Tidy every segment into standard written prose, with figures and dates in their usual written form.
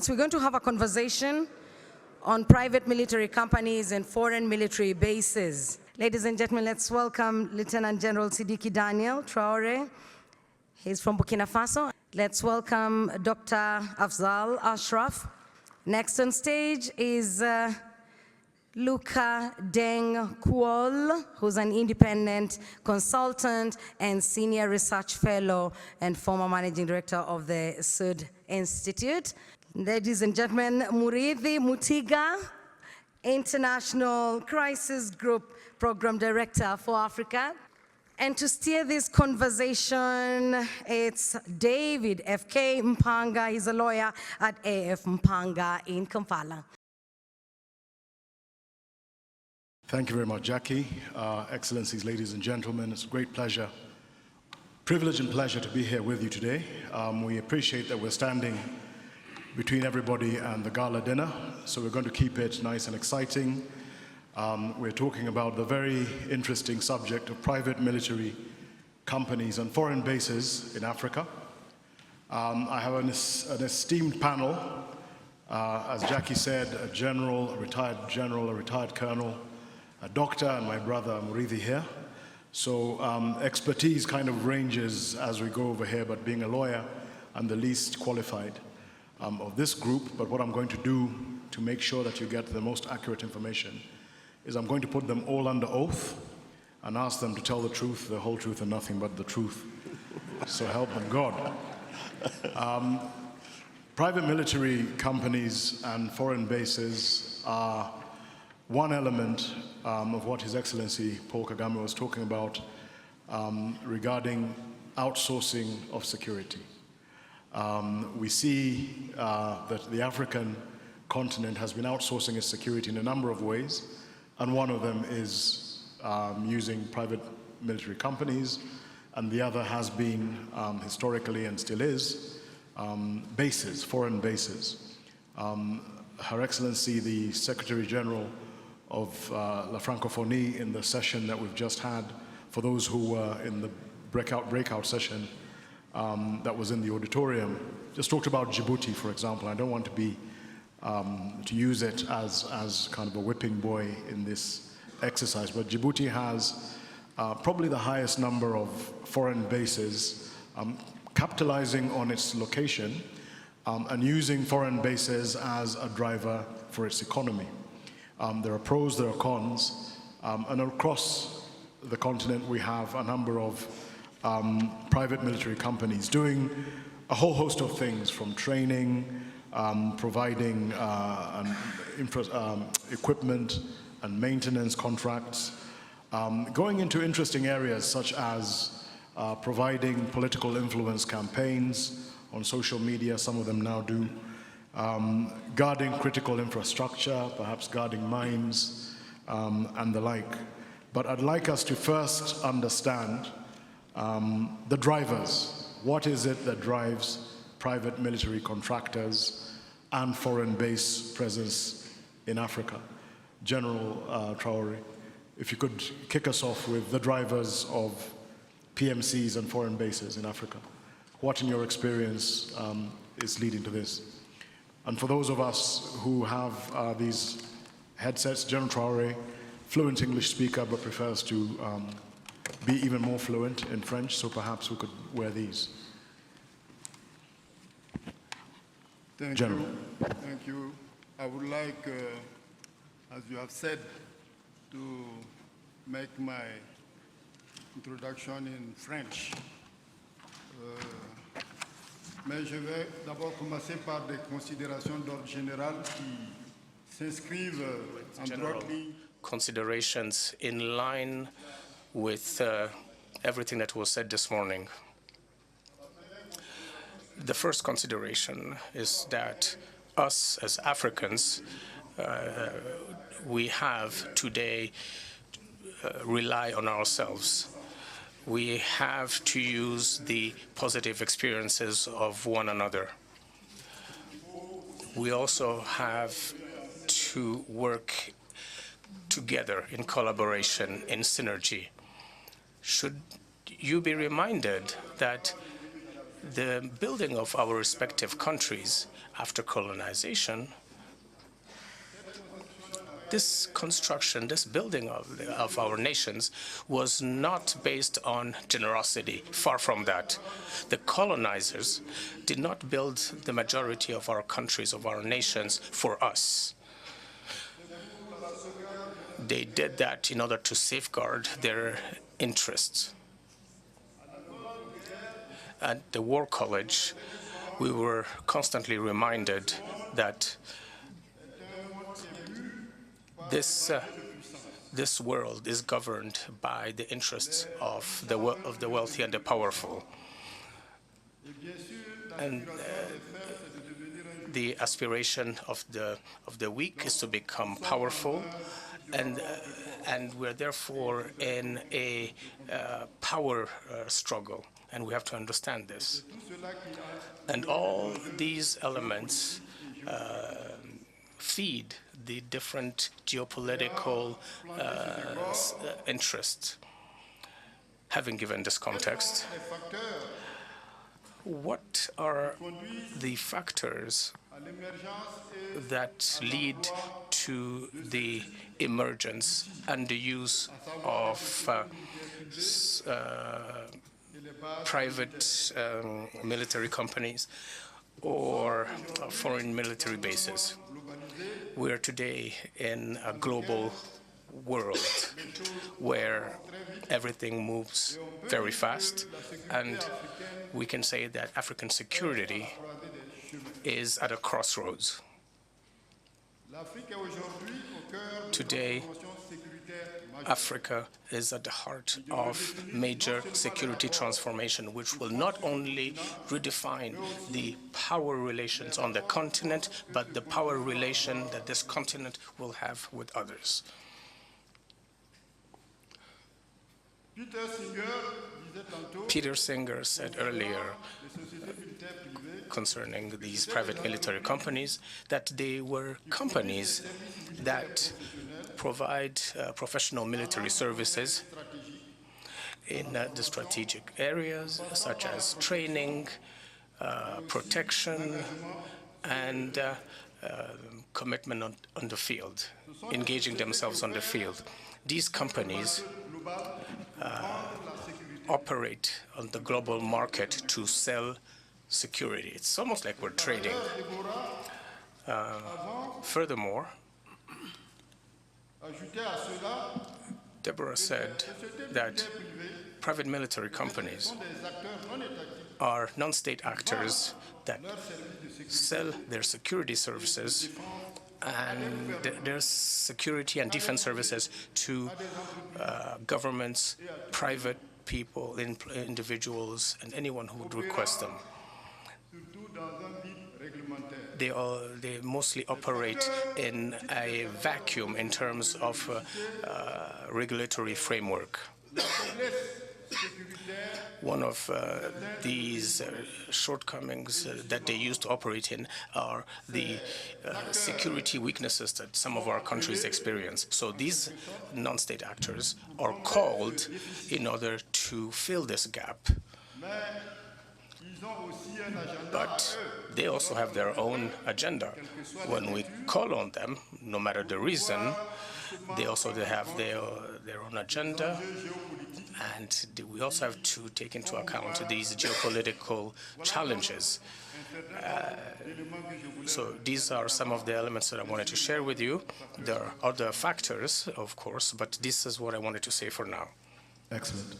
we're going to have a conversation on private military companies and foreign military bases. Ladies and gentlemen, let's welcome Lieutenant General Sidiki Daniel Traore. He's from Burkina Faso. Let's welcome Dr. Afzal Ashraf. Next on stage is Luca Deng Kuol, who's an independent consultant and senior research fellow and former managing director of the Sud Institute. Ladies and gentlemen, Murithi Mutiga, International Crisis Group Program Director for Africa. And to steer this conversation, it's David F.K. Mpanga. He's a lawyer at AF Mpanga in Kampala. Thank you very much, Jackie. Excellencies, ladies and gentlemen, it's a great pleasure, privilege and pleasure to be here with you today. We appreciate that we're standing between everybody and the gala dinner, so we're going to keep it nice and exciting. We're talking about the very interesting subject of private military companies and foreign bases in Africa. I have an esteemed panel, as Jackie said, a general, a retired colonel, a doctor, and my brother Murithi here. So expertise kind of ranges as we go over here, but being a lawyer, I'm the least qualified of this group. But what I'm going to do to make sure that you get the most accurate information is I'm going to put them all under oath and ask them to tell the truth, the whole truth, and nothing but the truth. So help them God. Private military companies and foreign bases are one element of what His Excellency Paul Kagame was talking about regarding outsourcing of security. We see that the African continent has been outsourcing its security in a number of ways, and one of them is using private military companies, and the other has been historically and still is bases, foreign bases. Her Excellency, the Secretary General of La Francophonie, in the session that we've just had, for those who were in the breakout session that was in the auditorium, just talked about Djibouti, for example. I don't want to be to use it as kind of a whipping boy in this exercise, but Djibouti has probably the highest number of foreign bases, capitalizing on its location and using foreign bases as a driver for its economy. There are pros, there are cons, and across the continent we have a number of private military companies doing a whole host of things, from training, providing equipment and maintenance contracts, going into interesting areas such as providing political influence campaigns on social media, some of them now do, guarding critical infrastructure, perhaps guarding mines and the like. But I'd like us to first understand the drivers. What is it that drives private military contractors and foreign base presence in Africa? General Traore, if you could kick us off with the drivers of PMCs and foreign bases in Africa. What, in your experience, is leading to this? And for those of us who have these headsets, General Traore, fluent English speaker, but prefers to be even more fluent in French, so perhaps we could wear these. Thank General. you. Thank you. I would like, as you have said, to make my introduction in French. Mais je vais d'abord commencer par des considérations d'ordre général qui s'inscrivent en droite ligne. Considerations in line with everything that was said this morning. The first consideration is that us as Africans, we have today rely on ourselves. We have to use the positive experiences of one another. We also have to work together in collaboration, in synergy. Should you be reminded that the building of our respective countries after colonization, this construction, this building of our nations was not based on generosity. Far from that. The colonizers did not build the majority of our countries, of our nations, for us. They did that in order to safeguard their interests. At the War College, we were constantly reminded that this world is governed by the interests of the wealthy and the powerful. And the aspiration of the weak is to become powerful, and we're therefore in a power struggle, and we have to understand this. And all these elements feed the different geopolitical interests. Having given this context, what are the factors that lead to the emergence and the use of private military companies or foreign military bases? We are today in a global world where everything moves very fast, and we can say that African security is at a crossroads. Today, Africa is at the heart of major security transformation, which will not only redefine the power relations on the continent, but the power relation that this continent will have with others. Peter Singer said earlier concerning these private military companies that they were companies that provide professional military services in the strategic areas such as training, protection, and commitment on the field, engaging themselves on the field. These companies operate on the global market to sell security. It's almost like we're trading. Furthermore, Deborah said that private military companies are non-state actors that sell their security services and their security and defense services to governments, private people, individuals, and anyone who would request them. They mostly operate in a vacuum in terms of regulatory framework. One of these shortcomings that they used to operate in are the security weaknesses that some of our countries experience. So these non-state actors are called in order to fill this gap. But they also have their own agenda. When we call on them, no matter the reason, they also have their own agenda, and we also have to take into account these geopolitical challenges. So these are some of the elements that I wanted to share with you. There are other factors, of course, but this is what I wanted to say for now. Excellent.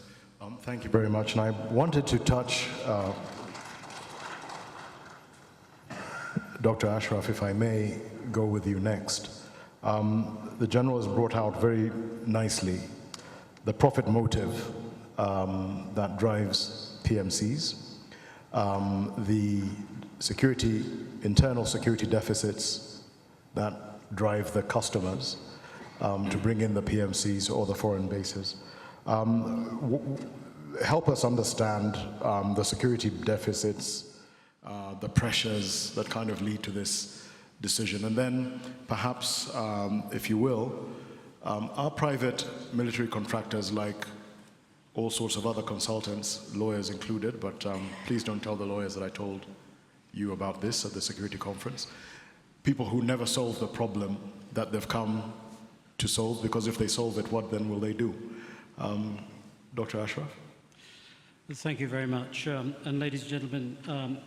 Thank you very much. And I wanted to touch, Dr. Ashraf, if I may go with you next. The General has brought out very nicely the profit motive that drives PMCs, the internal security deficits that drive the customers to bring in the PMCs or the foreign bases. Help us understand the security deficits, the pressures that kind of lead to this decision. And then perhaps, if you will, are private military contractors like all sorts of other consultants, lawyers included, but please don't tell the lawyers that I told you about this at the security conference. People who never solve the problem that they've come to solve, because if they solve it, what then will they do? Dr. Ashraf? Thank you very much. And ladies and gentlemen,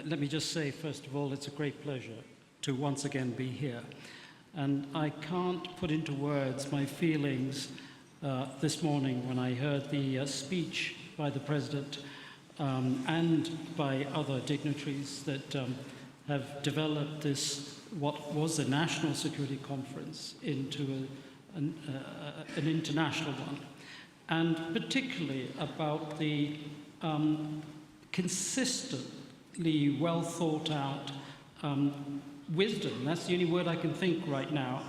let me just say, first of all, it's a great pleasure to once again be here. And I can't put into words my feelings this morning when I heard the speech by the President and by other dignitaries that have developed this, what was a national security conference, into an international one. And particularly about the consistently well thought out wisdom, that's the only word I can think right now,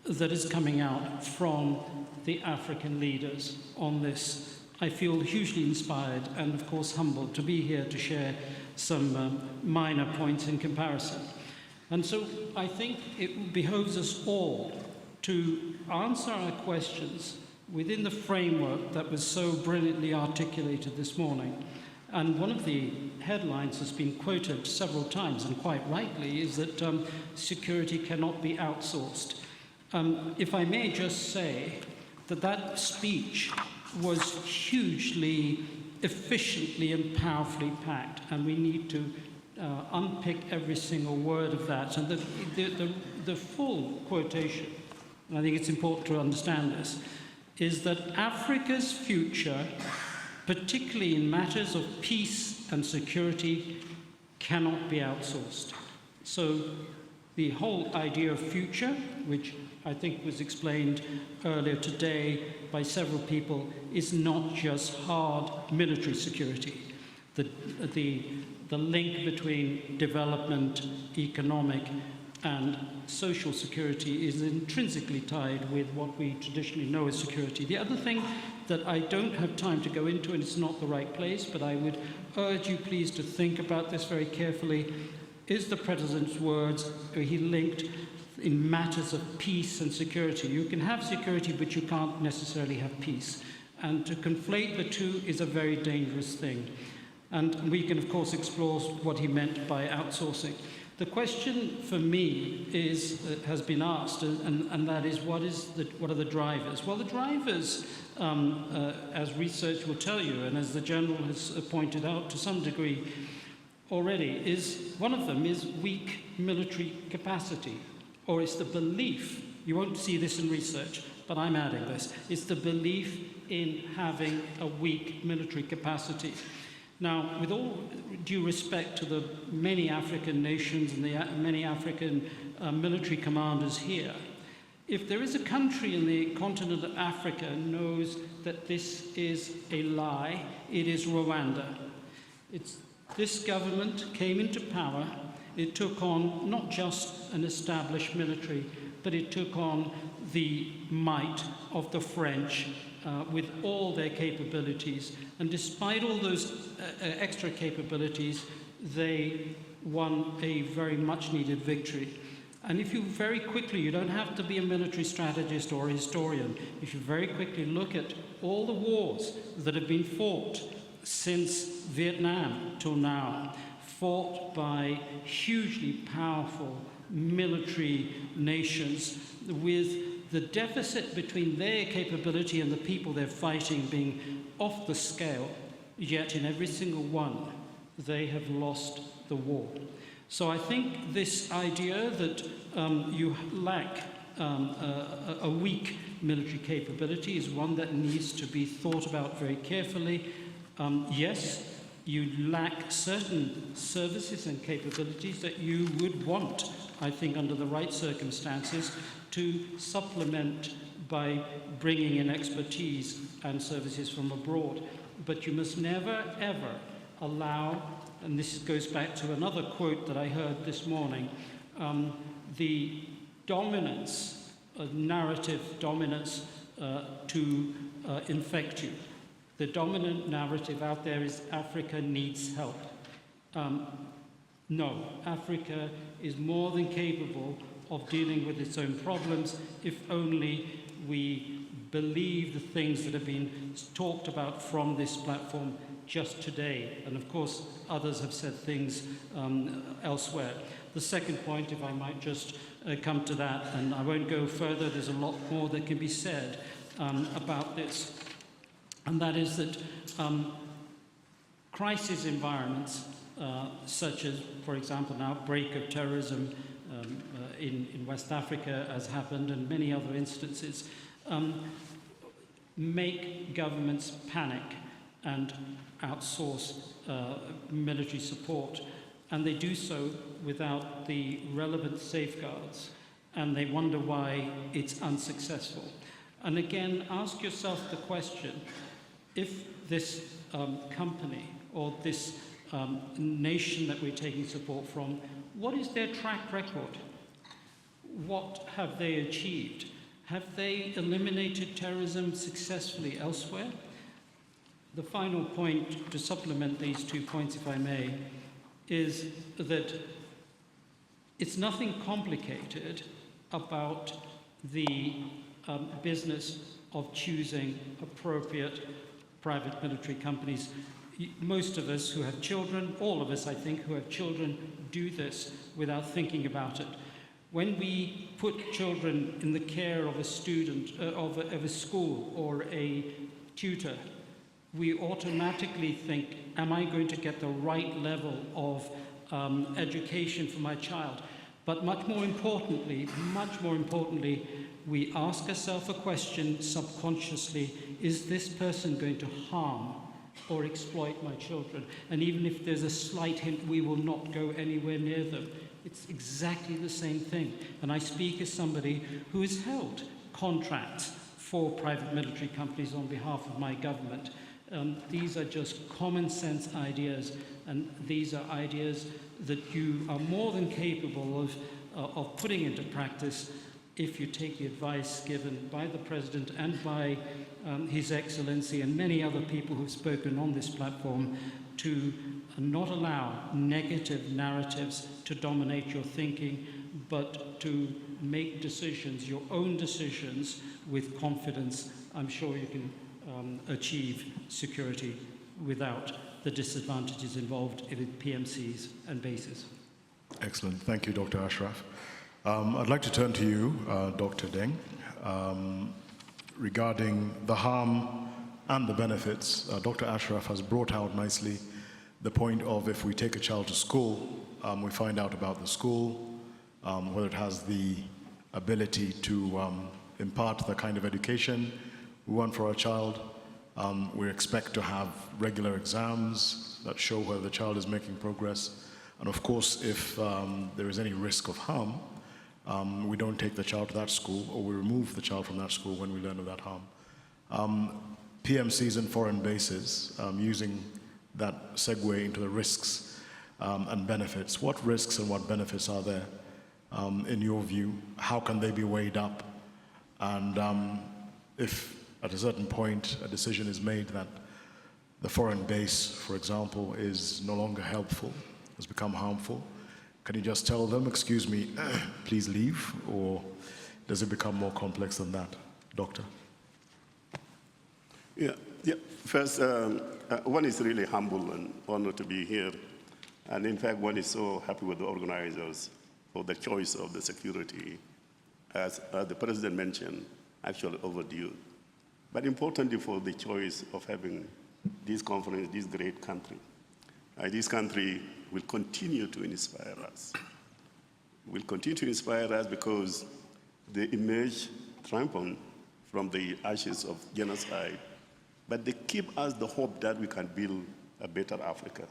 that is coming out from the African leaders on this. I feel hugely inspired and of course humbled to be here to share some minor points in comparison. And so I think it behoves us all to answer our questions within the framework that was so brilliantly articulated this morning. And one of the headlines has been quoted several times, and quite rightly, is that security cannot be outsourced. If I may just say that that speech was hugely efficiently and powerfully packed, and we need to unpick every single word of that. And the full quotation, and I think it's important to understand this, is that Africa's future, particularly in matters of peace and security, cannot be outsourced. So the whole idea of future, which I think was explained earlier today by several people, is not just hard military security. The link between development, economic, and social security is intrinsically tied with what we traditionally know as security. The other thing that I don't have time to go into, and it's not the right place, but I would urge you please to think about this very carefully, is the President's words where he linked in matters of peace and security. You can have security, but you can't necessarily have peace. And to conflate the two is a very dangerous thing. And we can, of course, explore what he meant by outsourcing. The question for me is, has been asked, and that is, what are the drivers? Well, the drivers, as research will tell you, and as the General has pointed out to some degree already, is one of them is weak military capacity, or it's the belief, you won't see this in research, but I'm adding this, it's the belief in having a weak military capacity. Now, with all due respect to the many African nations and the many African military commanders here, if there is a country in the continent of Africa knows that this is a lie, it is Rwanda. This government came into power, it took on not just an established military, but it took on the might of the French with all their capabilities. And despite all those extra capabilities, they won a very much needed victory. And if you very quickly, you don't have to be a military strategist or a historian, if you very quickly look at all the wars that have been fought since Vietnam till now, fought by hugely powerful military nations with the deficit between their capability and the people they're fighting being off the scale, yet in every single one, they have lost the war. So I think this idea that you lack a weak military capability is one that needs to be thought about very carefully. Yes, you lack certain services and capabilities that you would want, I think, under the right circumstances, to supplement by bringing in expertise and services from abroad. But you must never, ever allow, and this goes back to another quote that I heard this morning, the dominance, narrative dominance to infect you. The dominant narrative out there is Africa needs help. No, Africa is more than capable of dealing with its own problems if only we believe the things that have been talked about from this platform just today. And of course, others have said things elsewhere. The second point, if I might just come to that, and I won't go further, there's a lot more that can be said about this, and that is that crisis environments, such as, for example, an outbreak of terrorism in West Africa, as happened, and many other instances, make governments panic and outsource military support. And they do so without the relevant safeguards, and they wonder why it's unsuccessful. And again, ask yourself the question, if this company or this nation that we're taking support from, what is their track record? What have they achieved? Have they eliminated terrorism successfully elsewhere? The final point, to supplement these 2 points, if I may, is that it's nothing complicated about the business of choosing appropriate private military companies. Most of us who have children, all of us, I think, who have children, do this without thinking about it. When we put children in the care of a student, of a school or a tutor, we automatically think, am I going to get the right level of education for my child? But much more importantly, we ask ourselves a question subconsciously, is this person going to harm or exploit my children? And even if there's a slight hint, we will not go anywhere near them. It's exactly the same thing. And I speak as somebody who has held contracts for private military companies on behalf of my government. These are just common sense ideas, and these are ideas that you are more than capable of putting into practice if you take the advice given by the President and by His Excellency and many other people who've spoken on this platform to not allow negative narratives to dominate your thinking, but to make decisions, your own decisions, with confidence. I'm sure you can achieve security without the disadvantages involved in PMCs and bases. Excellent. Thank you, Dr. Ashraf. I'd like to turn to you, Dr. Deng, regarding the harm and the benefits. Dr. Ashraf has brought out nicely the point of, if we take a child to school, we find out about the school, whether it has the ability to impart the kind of education we want for our child. We expect to have regular exams that show whether the child is making progress. And of course, if there is any risk of harm, we don't take the child to that school, or we remove the child from that school when we learn of that harm. PMCs and foreign bases, using that segue into the risks and benefits. What risks and what benefits are there in your view? How can they be weighed up? And if at a certain point a decision is made that the foreign base, for example, is no longer helpful, has become harmful, can you just tell them, excuse me, please leave? Or does it become more complex than that? Doctor? Yeah. First, one is really humble and honored to be here. And in fact, one is so happy with the organizers for the choice of the security, as the President mentioned, actually overdue. But importantly, for the choice of having this conference, this great country. This country will continue to inspire us. Will continue to inspire us because they emerge triumphant from the ashes of genocide, but they give us the hope that we can build a better Africa.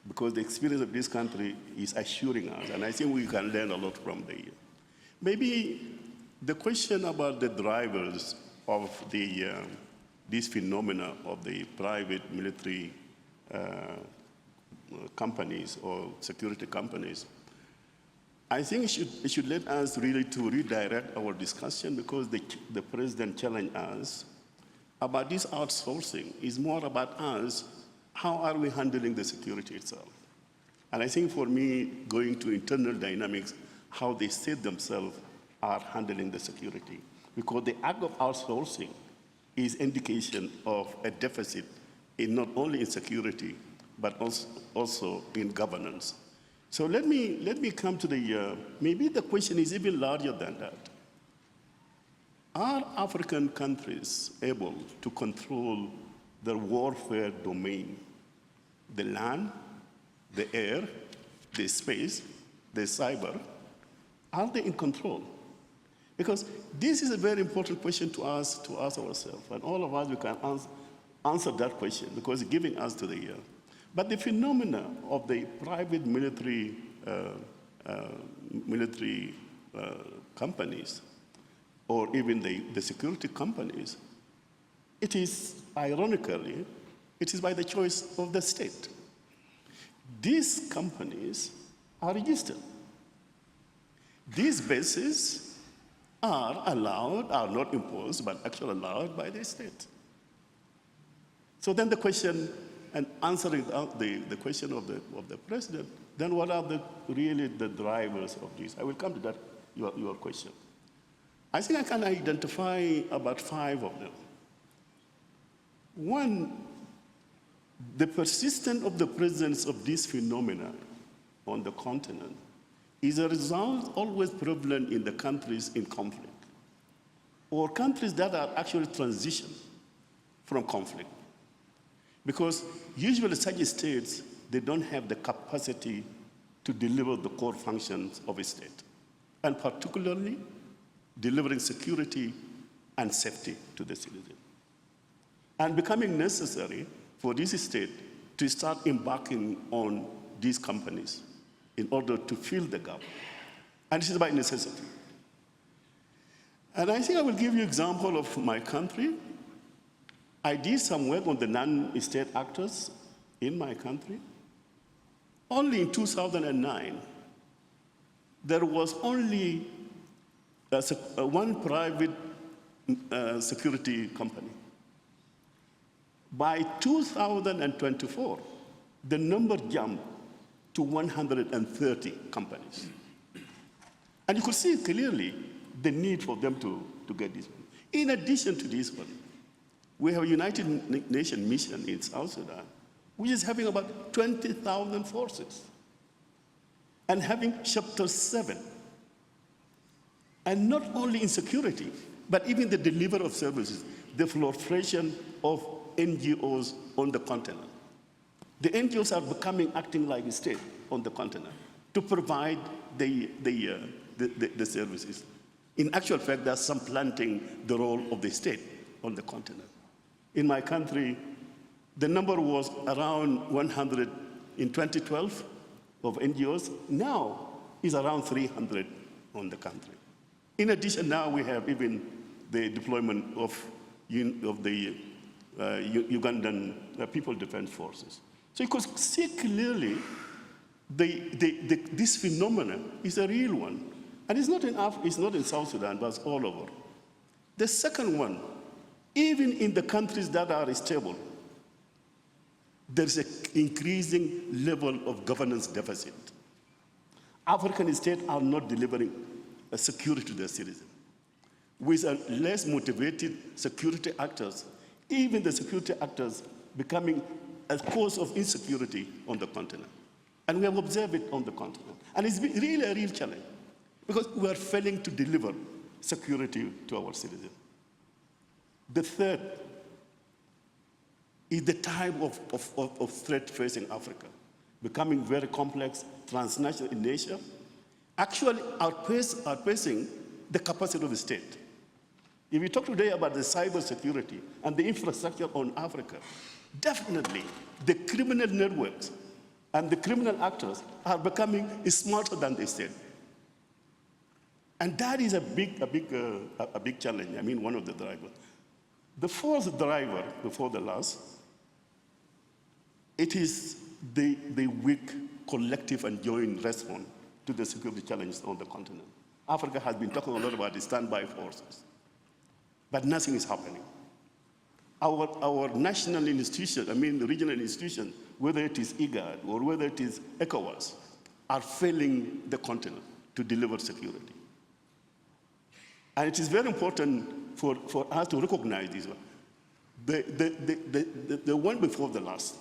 Because the experience of this country is assuring us, and I think we can learn a lot from the. Maybe the question about the drivers of the this phenomena of the private military companies or security companies, I think it should let us really to redirect our discussion, because the President challenged us about this outsourcing is more about us. How are we handling the security itself? And I think for me, going to internal dynamics, how they state themselves are handling the security. because the act of outsourcing is indication of a deficit in not only in security, but also in governance. So let me come to the, maybe the question is even larger than that. Are African countries able to control their warfare domain? The land, the air, the space, the cyber, are they in control? Because this is a very important question to ask ourselves, and all of us, we can answer that question because it's giving us to the year. But the phenomena of the private military companies, or even the security companies, it is, ironically, it is by the choice of the state. These companies are registered. These bases are allowed, are not imposed, but actually allowed by the state. So then the question, and answering the question of the president, then what are really the drivers of this? I will come to that, your question. I think I can identify about 5 of them. One, the persistence of the presence of this phenomena on the continent is a result always prevalent in the countries in conflict, or countries that are actually transition from conflict. Because usually such states, they don't have the capacity to deliver the core functions of a state, and particularly delivering security and safety to the citizen. And becoming necessary for this state to start embarking on these companies in order to fill the gap. And this is by necessity. And I think I will give you an example of my country. I did some work on the non-state actors in my country. Only in 2009, there was only one private security company. By 2024, the number jumped to 130 companies. And you could see clearly the need for them to get this one. In addition to this one, we have a United Nations mission in South Sudan, which is having about 20,000 forces and having Chapter 7. And not only in security, but even the delivery of services, the proliferation of NGOs on the continent. The NGOs are becoming acting like a state on the continent to provide the services. In actual fact, they're supplanting the role of the state on the continent. In my country, the number was around 100 in 2012 of NGOs. Now is around 300 on the country. In addition, now we have even the deployment of the Ugandan People Defense Forces. So you could see clearly this phenomenon is a real one. And it's not in South Sudan, but it's all over. The second one, even in the countries that are stable, there's an increasing level of governance deficit. African states are not delivering security to their citizens. With less motivated security actors, even the security actors becoming a cause of insecurity on the continent. And we have observed it on the continent. And it's really a real challenge because we are failing to deliver security to our citizens. The third is the type of threat facing Africa, becoming very complex, transnational in nature, actually outpacing the capacity of the state. If we talk today about the cyber security and the infrastructure on Africa, definitely the criminal networks and the criminal actors are becoming smarter than the state. And that is a big challenge, I mean, one of the drivers. The fourth driver, before the last, it is the weak collective and joint response to the security challenges on the continent. Africa has been talking a lot about the standby forces, but nothing is happening. Our national institutions, I mean the regional institutions, whether it is IGAD or whether it is ECOWAS, are failing the continent to deliver security. And it is very important for us to recognize this one. The one before the last,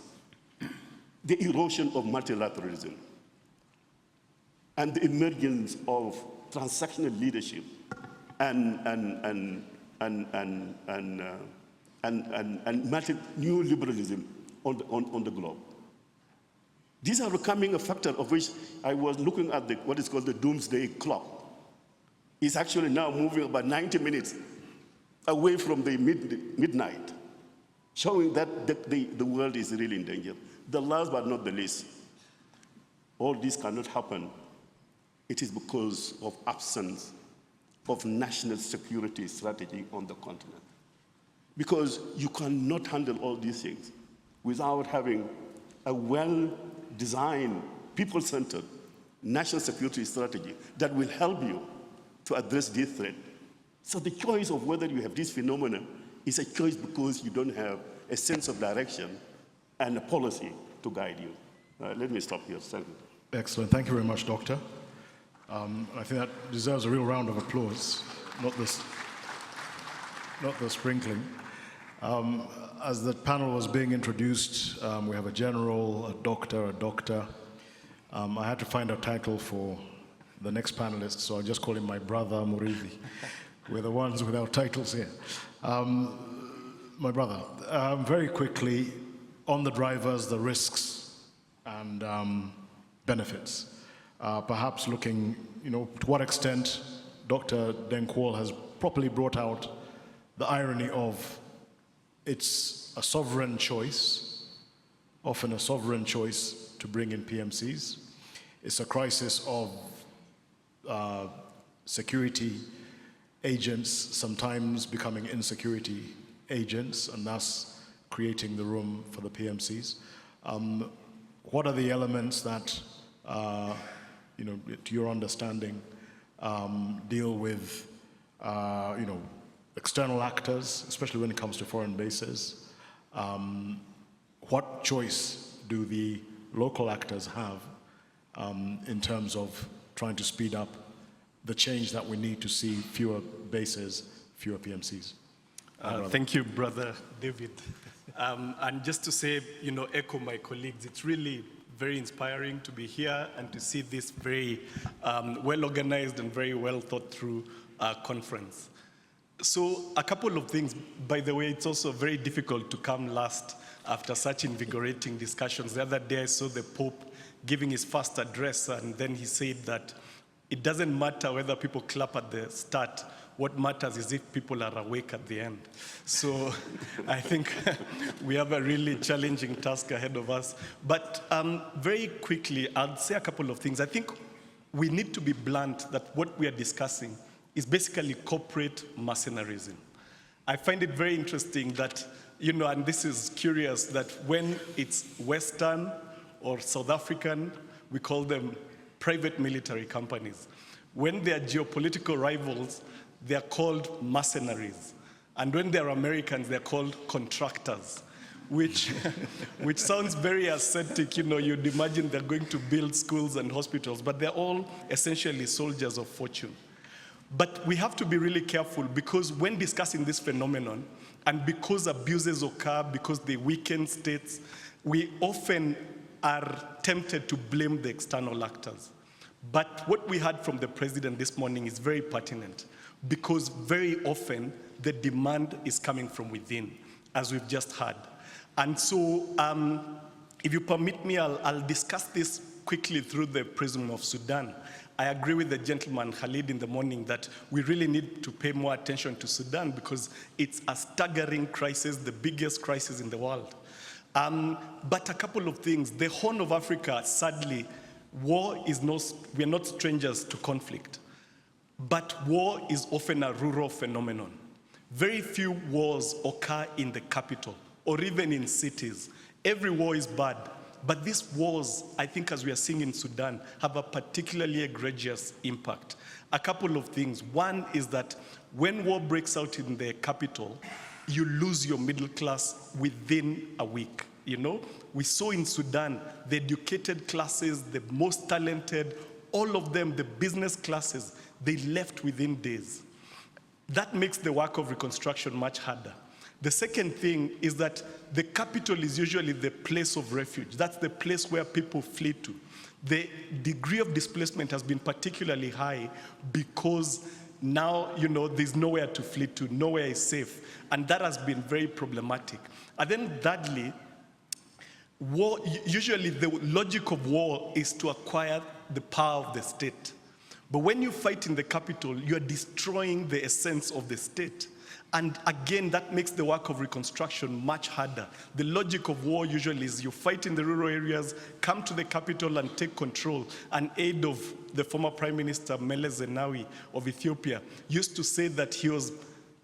the erosion of multilateralism and the emergence of transactional leadership and neoliberalism on the globe. These are becoming a factor of which I was looking at what is called the doomsday clock. It's actually now moving about 90 minutes away from the midnight, showing that the world is really in danger. The last but not the least, all this cannot happen. It is because of absence of national security strategy on the continent. Because you cannot handle all these things without having a well-designed, people-centered national security strategy that will help you to address this threat. So the choice of whether you have this phenomenon is a choice because you don't have a sense of direction and a policy to guide you. Let me stop here. Thank you. Excellent. Thank you very much, Doctor. I think that deserves a real round of applause, not the sprinkling. As the panel was being introduced, we have a general, a doctor. I had to find a title for the next panelist, so I'll just call him my brother, Murithi. We're the ones without titles here. My brother, very quickly, on the drivers, the risks, and benefits. Perhaps looking, to what extent Dr. Deng Quoll has properly brought out the irony of it's a sovereign choice, often a sovereign choice to bring in PMCs. It's a crisis of security agents sometimes becoming insecurity agents and thus creating the room for the PMCs. What are the elements that, to your understanding, deal with, external actors, especially when it comes to foreign bases? What choice do the local actors have in terms of trying to speed up the change that we need to see fewer bases, fewer PMCs? Thank you, Brother David. And just to say, echo my colleagues, it's really very inspiring to be here and to see this very well-organized and very well thought through conference. So a couple of things. By the way, it's also very difficult to come last after such invigorating discussions. The other day I saw the Pope giving his first address, and then he said that it doesn't matter whether people clap at the start. What matters is if people are awake at the end. So I think we have a really challenging task ahead of us. But very quickly, I'll say a couple of things. I think we need to be blunt that what we are discussing is basically corporate mercenarism. I find it very interesting that, and this is curious, that when it's Western or South African, we call them private military companies. When they are geopolitical rivals, they are called mercenaries. And when they're Americans, they're called contractors, which sounds very ascetic. You'd imagine they're going to build schools and hospitals, but they're all essentially soldiers of fortune. But we have to be really careful, because when discussing this phenomenon, and because abuses occur, because they weaken states, we often are tempted to blame the external actors. But what we heard from the president this morning is very pertinent, because very often the demand is coming from within, as we've just heard. And so if you permit me, I'll discuss this quickly through the prism of Sudan. I agree with the gentleman Khalid in the morning that we really need to pay more attention to Sudan, because it's a staggering crisis, the biggest crisis in the world. But a couple of things. The Horn of Africa, sadly, we're not strangers to conflict. But war is often a rural phenomenon. Very few wars occur in the capital or even in cities. Every war is bad. But these wars, I think, as we are seeing in Sudan, have a particularly egregious impact. A couple of things. One is that when war breaks out in the capital, you lose your middle class within a week. We saw in Sudan, the educated classes, the most talented, all of them, the business classes, they left within days. That makes the work of reconstruction much harder. The second thing is that the capital is usually the place of refuge. That's the place where people flee to. The degree of displacement has been particularly high because now, there's nowhere to flee to, nowhere is safe. And that has been very problematic. And then thirdly, war, usually the logic of war is to acquire the power of the state. But when you fight in the capital, you're destroying the essence of the state. And again, that makes the work of reconstruction much harder. The logic of war usually is you fight in the rural areas, come to the capital and take control. An aide of the former Prime Minister Meles Zenawi of Ethiopia used to say that he was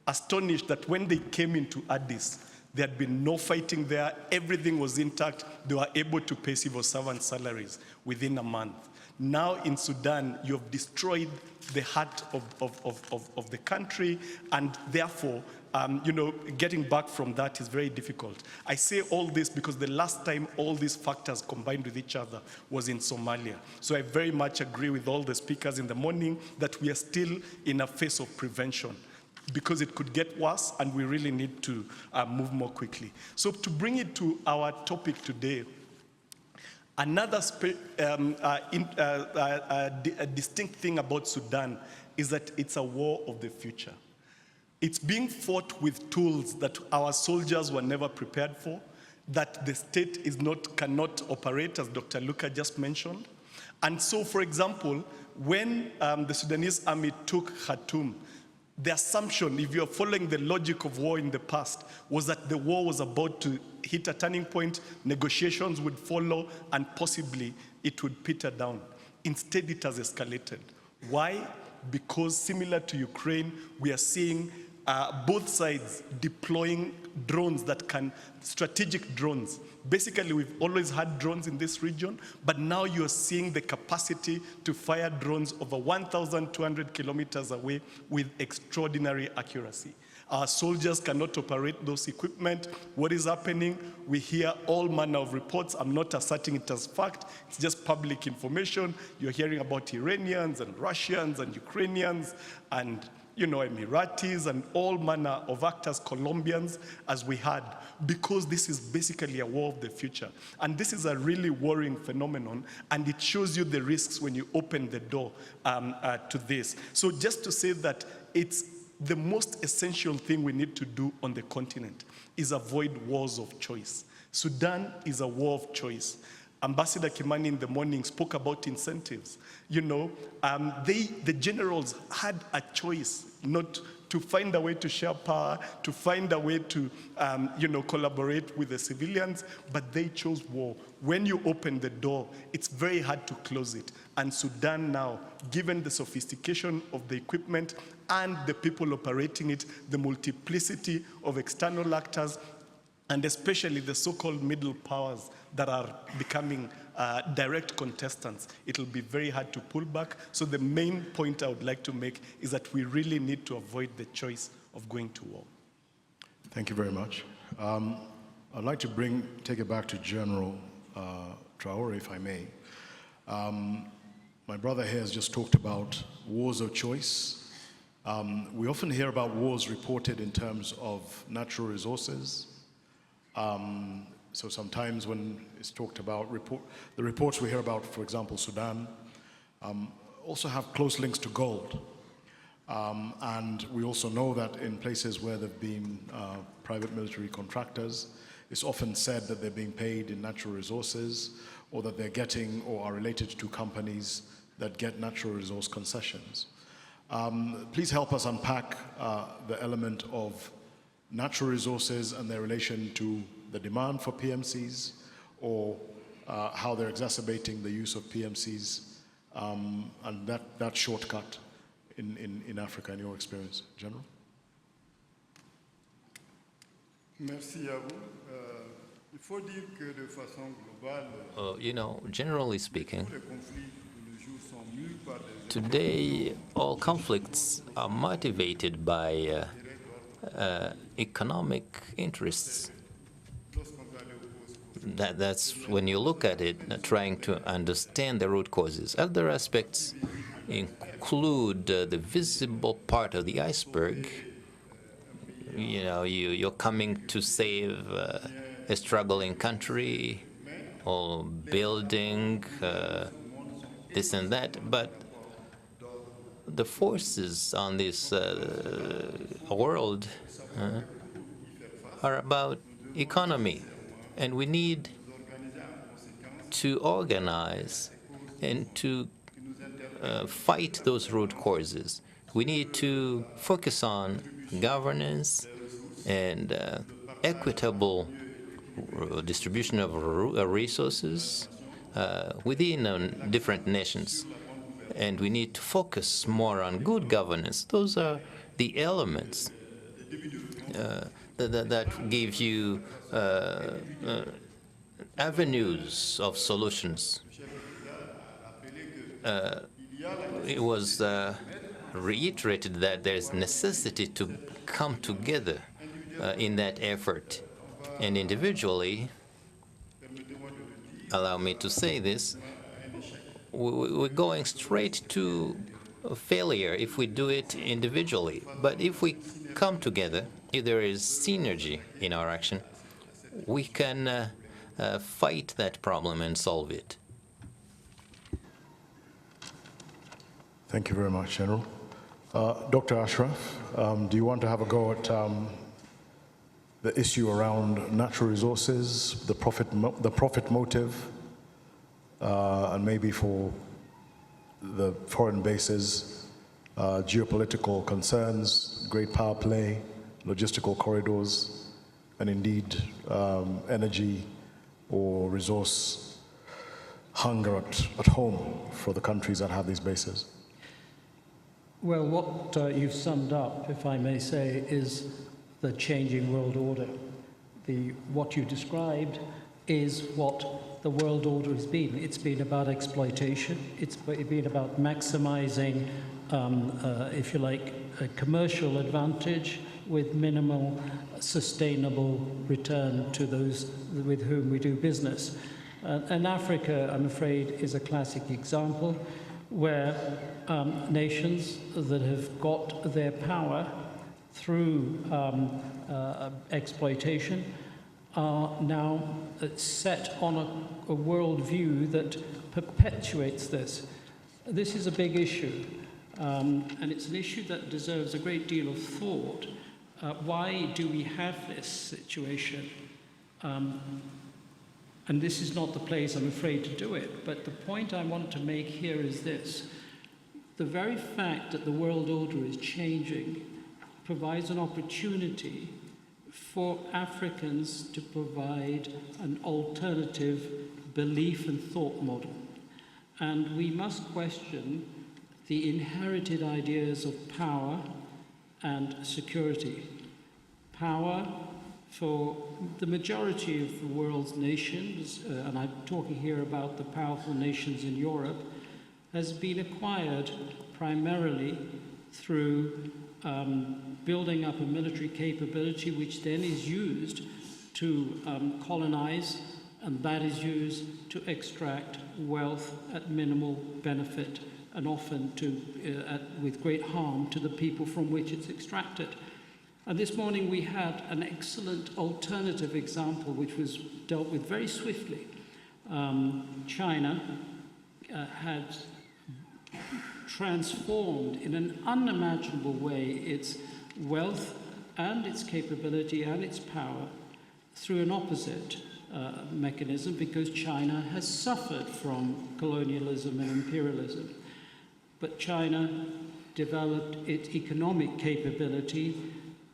astonished that when they came into Addis, there had been no fighting there, everything was intact, they were able to pay civil servant salaries within a month. Now in Sudan, you have destroyed the heart of the country, and therefore, getting back from that is very difficult. I say all this because the last time all these factors combined with each other was in Somalia. So I very much agree with all the speakers in the morning that we are still in a phase of prevention, because it could get worse and we really need to move more quickly. So to bring it to our topic today, another distinct thing about Sudan is that it's a war of the future. It's being fought with tools that our soldiers were never prepared for, that the state cannot operate, as Dr. Luka just mentioned. And so, for example, when the Sudanese army took Khartoum, the assumption, if you're following the logic of war in the past, was that the war was about to hit a turning point, negotiations would follow, and possibly it would peter down. Instead, it has escalated. Why? Because similar to Ukraine, we are seeing both sides deploying drones strategic drones. Basically, we've always had drones in this region, but now you're seeing the capacity to fire drones over 1,200 kilometers away with extraordinary accuracy. Our soldiers cannot operate those equipment. What is happening? We hear all manner of reports. I'm not asserting it as fact. It's just public information. You're hearing about Iranians and Russians and Ukrainians and Emiratis and all manner of actors, Colombians, as we had, because this is basically a war of the future. And this is a really worrying phenomenon, and it shows you the risks when you open the door to this. So just to say that it's the most essential thing we need to do on the continent is avoid wars of choice. Sudan is a war of choice. Ambassador Kimani in the morning spoke about incentives. The generals had a choice not to find a way to share power, to find a way to, collaborate with the civilians, but they chose war. When you open the door, it's very hard to close it. And Sudan now, given the sophistication of the equipment and the people operating it, the multiplicity of external actors, and especially the so-called middle powers that are becoming direct contestants, it'll be very hard to pull back. So the main point I would like to make is that we really need to avoid the choice of going to war. Thank you very much. I'd like to take it back to General Traore, if I may. My brother here has just talked about wars of choice. We often hear about wars reported in terms of natural resources. So sometimes when it's talked about, the reports we hear about, for example, Sudan, also have close links to gold. And we also know that in places where there have been private military contractors, it's often said that they're being paid in natural resources, or that they're getting or are related to companies that get natural resource concessions. Please help us unpack the element of natural resources and their relation to the demand for PMCs, or how they're exacerbating the use of PMCs, and that shortcut in Africa, in your experience. General? Merci à vous. Il faut dire que de façon globale, generally speaking, les conflits de nos jours sont mus par des today all conflicts are motivated by economic interests. That's when you look at it, trying to understand the root causes. Other aspects include the visible part of the iceberg, you know, you're coming to save a struggling country or building this and that, but the forces on this world are about economy, and we need to organize and to fight those root causes. We need to focus on governance and equitable distribution of resources within different nations. And we need to focus more on good governance. Those are the elements that give you avenues of solutions. It was reiterated that there's necessity to come together in that effort. And individually, allow me to say this, we're going straight to failure if we do it individually. But if we come together, if there is synergy in our action, we can fight that problem and solve it. Thank you very much, General. Dr. Ashraf, do you want to have a go at the issue around natural resources, the profit motive, and maybe for the foreign bases, geopolitical concerns, great power play, logistical corridors, and indeed energy or resource hunger at home for the countries that have these bases? Well, what you've summed up, if I may say, is the changing world order. What you described is what the world order has been. It's been about exploitation. It's been about maximizing, if you like, a commercial advantage with minimal sustainable return to those with whom we do business. And Africa, I'm afraid, is a classic example where nations that have got their power through exploitation are now set on a worldview that perpetuates this. This is a big issue, and it's an issue that deserves a great deal of thought. Why do we have this situation? And this is not the place, I'm afraid, to do it. But the point I want to make here is this. The very fact that the world order is changing provides an opportunity for Africans to provide an alternative belief and thought model. And we must question the inherited ideas of power and security. Power for the majority of the world's nations, and I'm talking here about the powerful nations in Europe, has been acquired primarily through building up a military capability which then is used to colonize, and that is used to extract wealth at minimal benefit and often with great harm to the people from which it's extracted. And this morning we had an excellent alternative example which was dealt with very swiftly. China had transformed in an unimaginable way its wealth and its capability and its power through an opposite mechanism, because China has suffered from colonialism and imperialism. But China developed its economic capability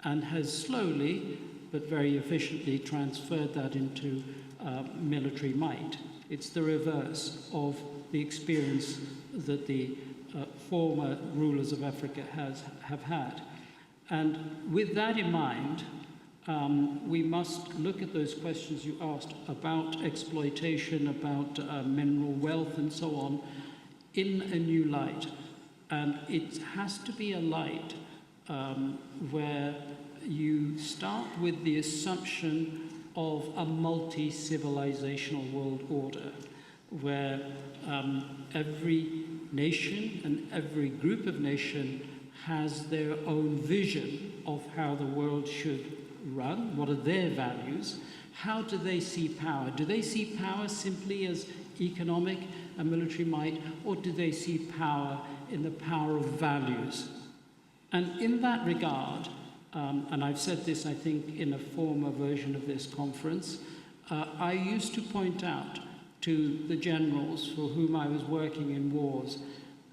and has slowly but very efficiently transferred that into military might. It's the reverse of the experience that the former rulers of Africa have had. And with that in mind, we must look at those questions you asked about exploitation, about mineral wealth and so on, in a new light. And it has to be a light where you start with the assumption of a multi-civilizational world order. where every nation and every group of nation has their own vision of how the world should run, what are their values, how do they see power? Do they see power simply as economic and military might, or do they see power in the power of values? And in that regard, and I've said this, I think, in a former version of this conference, I used to point out to the generals for whom I was working in wars,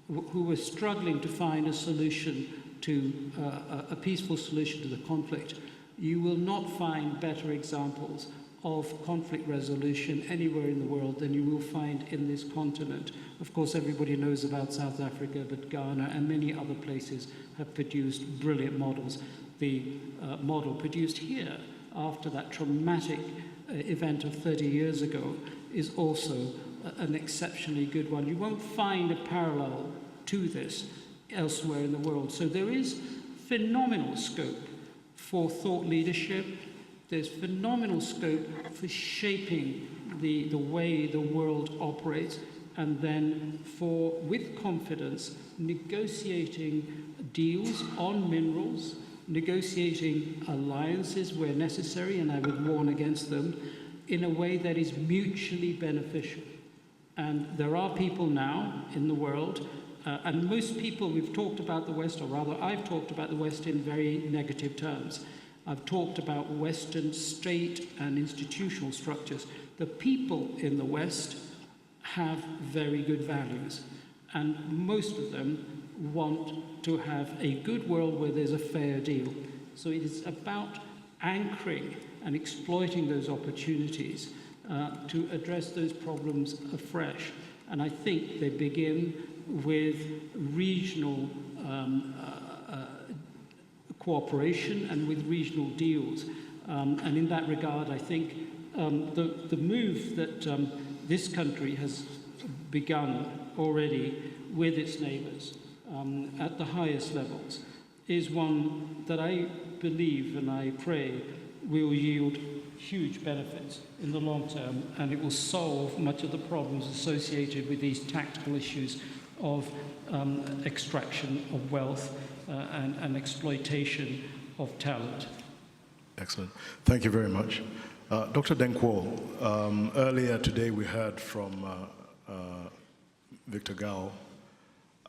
who were struggling to find a solution to, a peaceful solution to the conflict, you will not find better examples of conflict resolution anywhere in the world than you will find in this continent. Of course, everybody knows about South Africa, but Ghana and many other places have produced brilliant models. The model produced here after that traumatic event of 30 years ago is also an exceptionally good one. You won't find a parallel to this elsewhere in the world. So there is phenomenal scope for thought leadership. There's phenomenal scope for shaping the way the world operates, and then for, with confidence, negotiating deals on minerals, negotiating alliances where necessary, and I would warn against them, in a way that is mutually beneficial. And there are people now in the world, and most people, we've talked about the West, or rather I've talked about the West in very negative terms. I've talked about Western state and institutional structures. The people in the West have very good values, and most of them want to have a good world where there's a fair deal. So it is about anchoring and exploiting those opportunities to address those problems afresh. And I think they begin with regional cooperation and with regional deals. And in that regard, I think the move that this country has begun already with its neighbours at the highest levels is one that I believe and I pray will yield huge benefits in the long term, and it will solve much of the problems associated with these tactical issues of extraction of wealth and exploitation of talent. Excellent. Thank you very much. Dr. Denkwall, earlier today we heard from Victor Gao,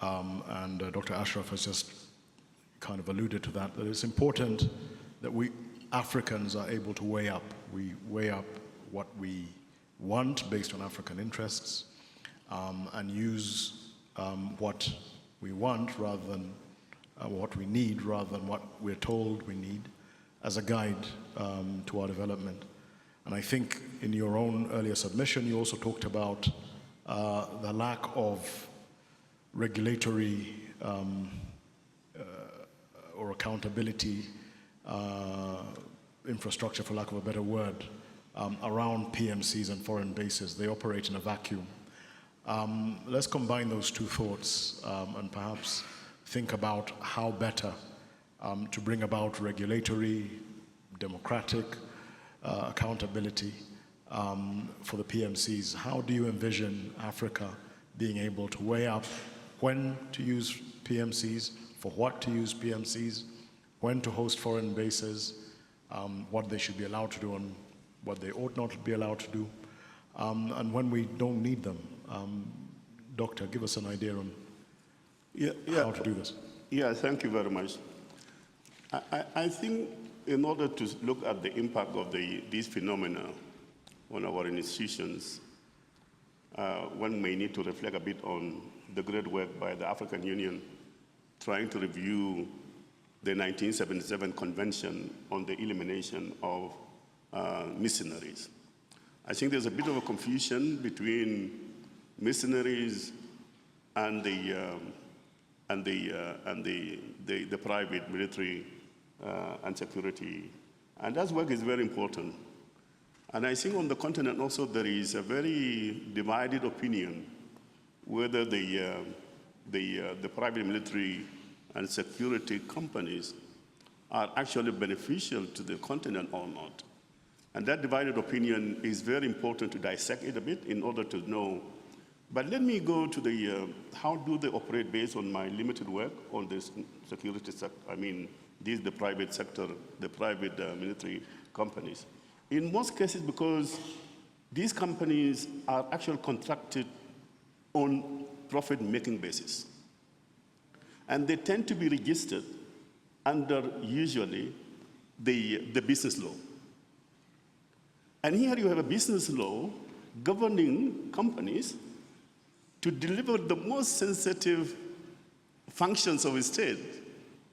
and Dr. Ashraf has just kind of alluded to that it's important that we Africans are able to weigh up. We weigh up what we want based on African interests, and use what we want rather than what we need, rather than what we're told we need, as a guide to our development. And I think in your own earlier submission, you also talked about the lack of regulatory or accountability infrastructure, for lack of a better word, around PMCs and foreign bases. They operate in a vacuum. Let's combine those two thoughts and perhaps think about how better to bring about regulatory, democratic accountability for the PMCs. How do you envision Africa being able to weigh up when to use PMCs, for what to use PMCs, when to host foreign bases, what they should be allowed to do and what they ought not to be allowed to do, and when we don't need them? Doctor, give us an idea on how to do this. Yeah, thank you very much. I think in order to look at the impact of these phenomena on our institutions, one may need to reflect a bit on the great work by the African Union trying to review the 1977 Convention on the Elimination of Mercenaries. I think there's a bit of a confusion between mercenaries and the private military and security, and that work is very important. And I think on the continent also there is a very divided opinion whether the private military and security companies are actually beneficial to the continent or not. And that divided opinion is very important to dissect it a bit in order to know But let me go to the, how do they operate based on my limited work on this security sector? I mean, these the private sector, the private military companies. In most cases, because these companies are actually contracted on profit-making basis. And they tend to be registered under, usually, the business law. And here you have a business law governing companies to deliver the most sensitive functions of a state,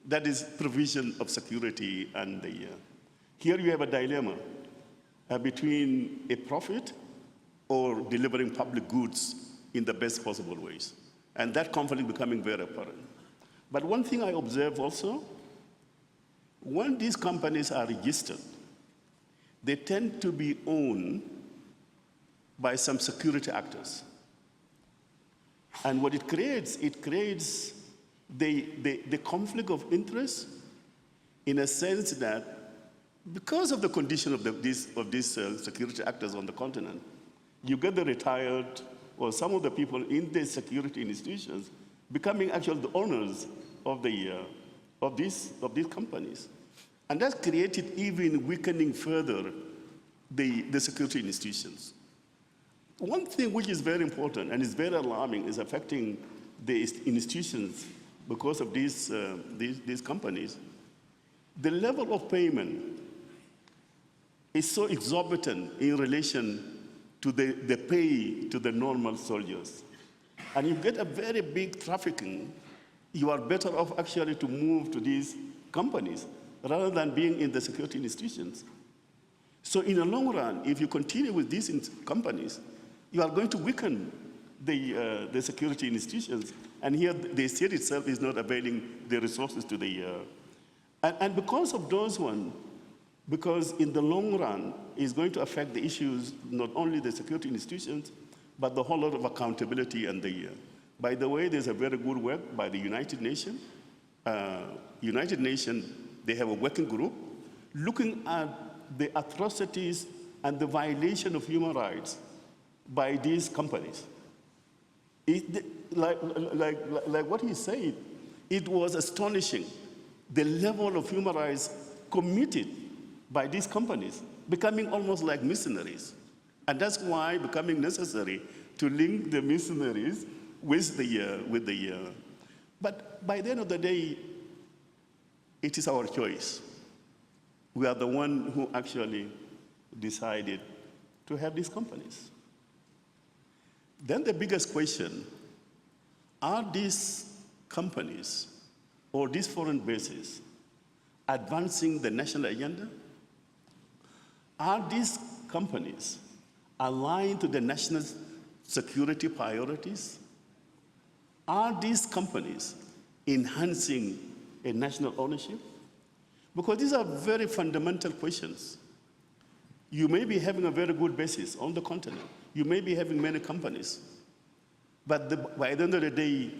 that is provision of security. And here you have a dilemma between a profit or delivering public goods in the best possible ways. And that conflict becoming very apparent. But one thing I observe also, when these companies are registered, they tend to be owned by some security actors. And what it creates the conflict of interest in a sense that because of the condition of these security actors on the continent, you get the retired or some of the people in the security institutions becoming actually the owners of these companies. And that's created even weakening further the security institutions. One thing which is very important and is very alarming is affecting the institutions because of these companies. The level of payment is so exorbitant in relation to the pay to the normal soldiers. And you get a very big trafficking, you are better off actually to move to these companies rather than being in the security institutions. So in the long run, if you continue with these companies, you are going to weaken the security institutions. And here the state itself is not availing the resources to the, and because of those ones, because in the long run, it's going to affect the issues, not only the security institutions, but the whole lot of accountability and the, by the way, there's a very good work by the United Nations. United Nations, they have a working group looking at the atrocities and the violation of human rights by these companies. Like what he said, it was astonishing, the level of human rights committed by these companies, becoming almost like mercenaries. And that's why becoming necessary to link the mercenaries with the but by the end of the day, it is our choice. We are the one who actually decided to have these companies. Then the biggest question, are these companies or these foreign bases advancing the national agenda? Are these companies aligned to the national security priorities? Are these companies enhancing a national ownership? Because these are very fundamental questions. You may be having a very good basis on the continent. You may be having many companies. But by the end of the day,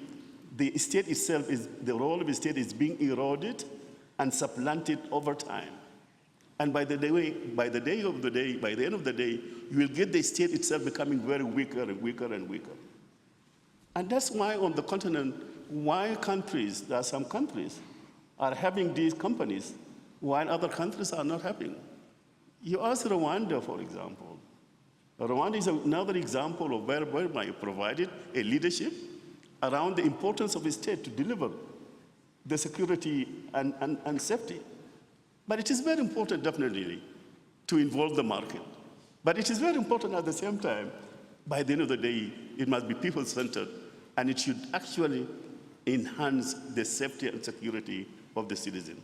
the state itself the role of the state is being eroded and supplanted over time. And by the end of the day, you will get the state itself becoming very weaker and weaker and weaker. And that's why on the continent, why there are some countries are having these companies while other countries are not having. You ask Rwanda, for example. Rwanda is another example of whereby you provided a leadership around the importance of the state to deliver the security and safety. But it is very important, definitely, to involve the market. But it is very important at the same time, by the end of the day, it must be people-centered, and it should actually enhance the safety and security of the citizen.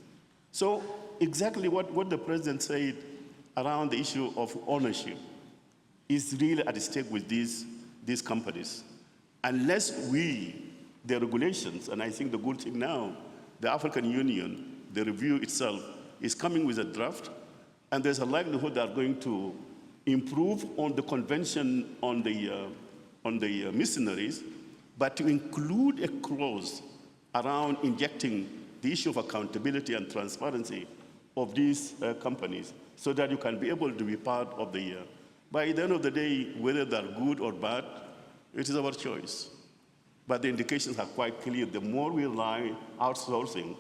So exactly what the president said around the issue of ownership is really at stake with these companies. Unless the regulations, and I think the good thing now, the African Union, the review itself, is coming with a draft, and there's a likelihood they are going to improve on the convention on the mercenaries, but to include a clause around injecting the issue of accountability and transparency of these companies so that you can be able to be part of by the end of the day, whether they're good or bad, It is our choice. But the indications are quite clear. The more we rely outsourcing,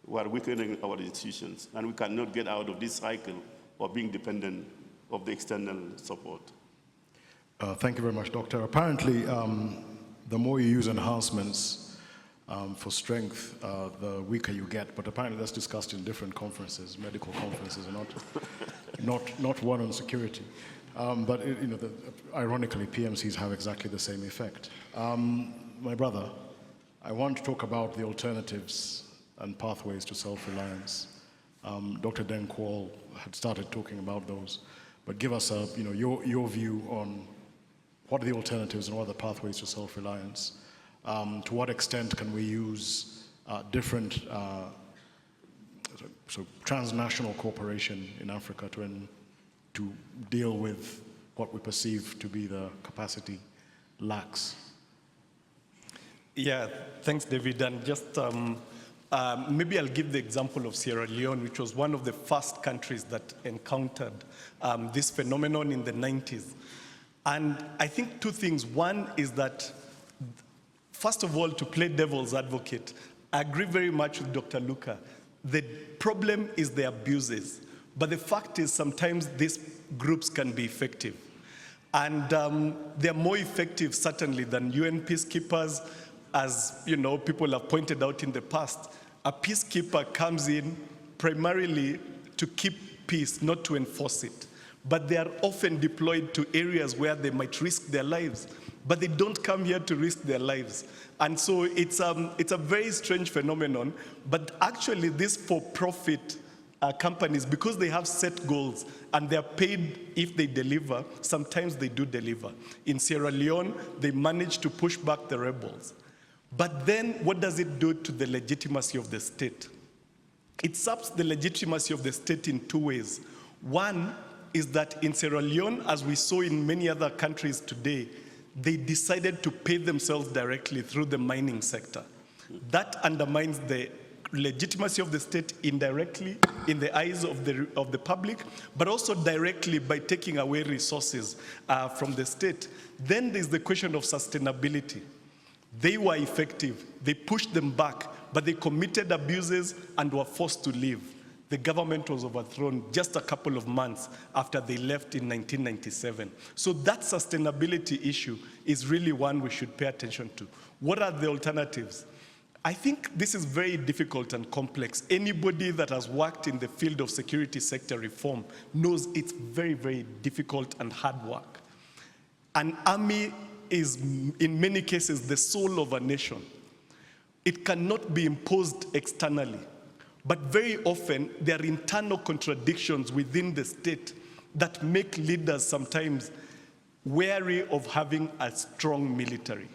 we are weakening our institutions, and we cannot get out of this cycle of being dependent of the external support. Thank you very much, Doctor. Apparently, the more you use enhancements for strength, the weaker you get. But apparently that's discussed in different conferences, medical conferences, and not one on security. But ironically, PMCs have exactly the same effect. My brother, I want to talk about the alternatives and pathways to self-reliance. Dr. Deng Kuo had started talking about those, but give us your view on what are the alternatives and what are the pathways to self-reliance. To what extent can we use different transnational cooperation in Africa to deal with what we perceive to be the capacity lacks? Yeah, thanks, David. And just maybe I'll give the example of Sierra Leone, which was one of the first countries that encountered this phenomenon in the 90s. And I think two things. One is that, first of all, to play devil's advocate, I agree very much with Dr. Luca. The problem is the abuses. But the fact is sometimes these groups can be effective. And they're more effective, certainly, than UN peacekeepers. As people have pointed out in the past, a peacekeeper comes in primarily to keep peace, not to enforce it. But they are often deployed to areas where they might risk their lives. But they don't come here to risk their lives. And so it's a very strange phenomenon. But actually, these for-profit companies, because they have set goals and they're paid if they deliver, sometimes they do deliver. In Sierra Leone, they managed to push back the rebels. But then what does it do to the legitimacy of the state? It saps the legitimacy of the state in two ways. One is that in Sierra Leone, as we saw in many other countries today, they decided to pay themselves directly through the mining sector. That undermines the legitimacy of the state indirectly in the eyes of the public, but also directly by taking away resources from the state. Then there's the question of sustainability. They were effective. They pushed them back, but they committed abuses and were forced to leave. The government was overthrown just a couple of months after they left in 1997. So that sustainability issue is really one we should pay attention to. What are the alternatives? I think this is very difficult and complex. Anybody that has worked in the field of security sector reform knows it's very, very difficult and hard work. An army is, in many cases, the soul of a nation. It cannot be imposed externally. But very often, there are internal contradictions within the state that make leaders sometimes wary of having a strong military.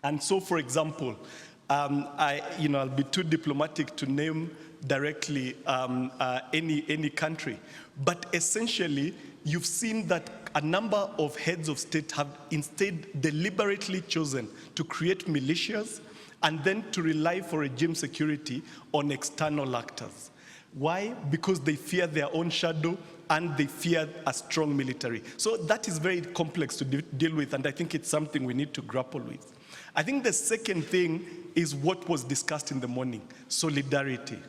And so, for example, I'll be too diplomatic to name directly any country. But essentially, you've seen that a number of heads of state have instead deliberately chosen to create militias and then to rely for regime security on external actors. Why? Because they fear their own shadow and they fear a strong military. So that is very complex to deal with, and I think it's something we need to grapple with. I think the second thing is what was discussed in the morning, solidarity.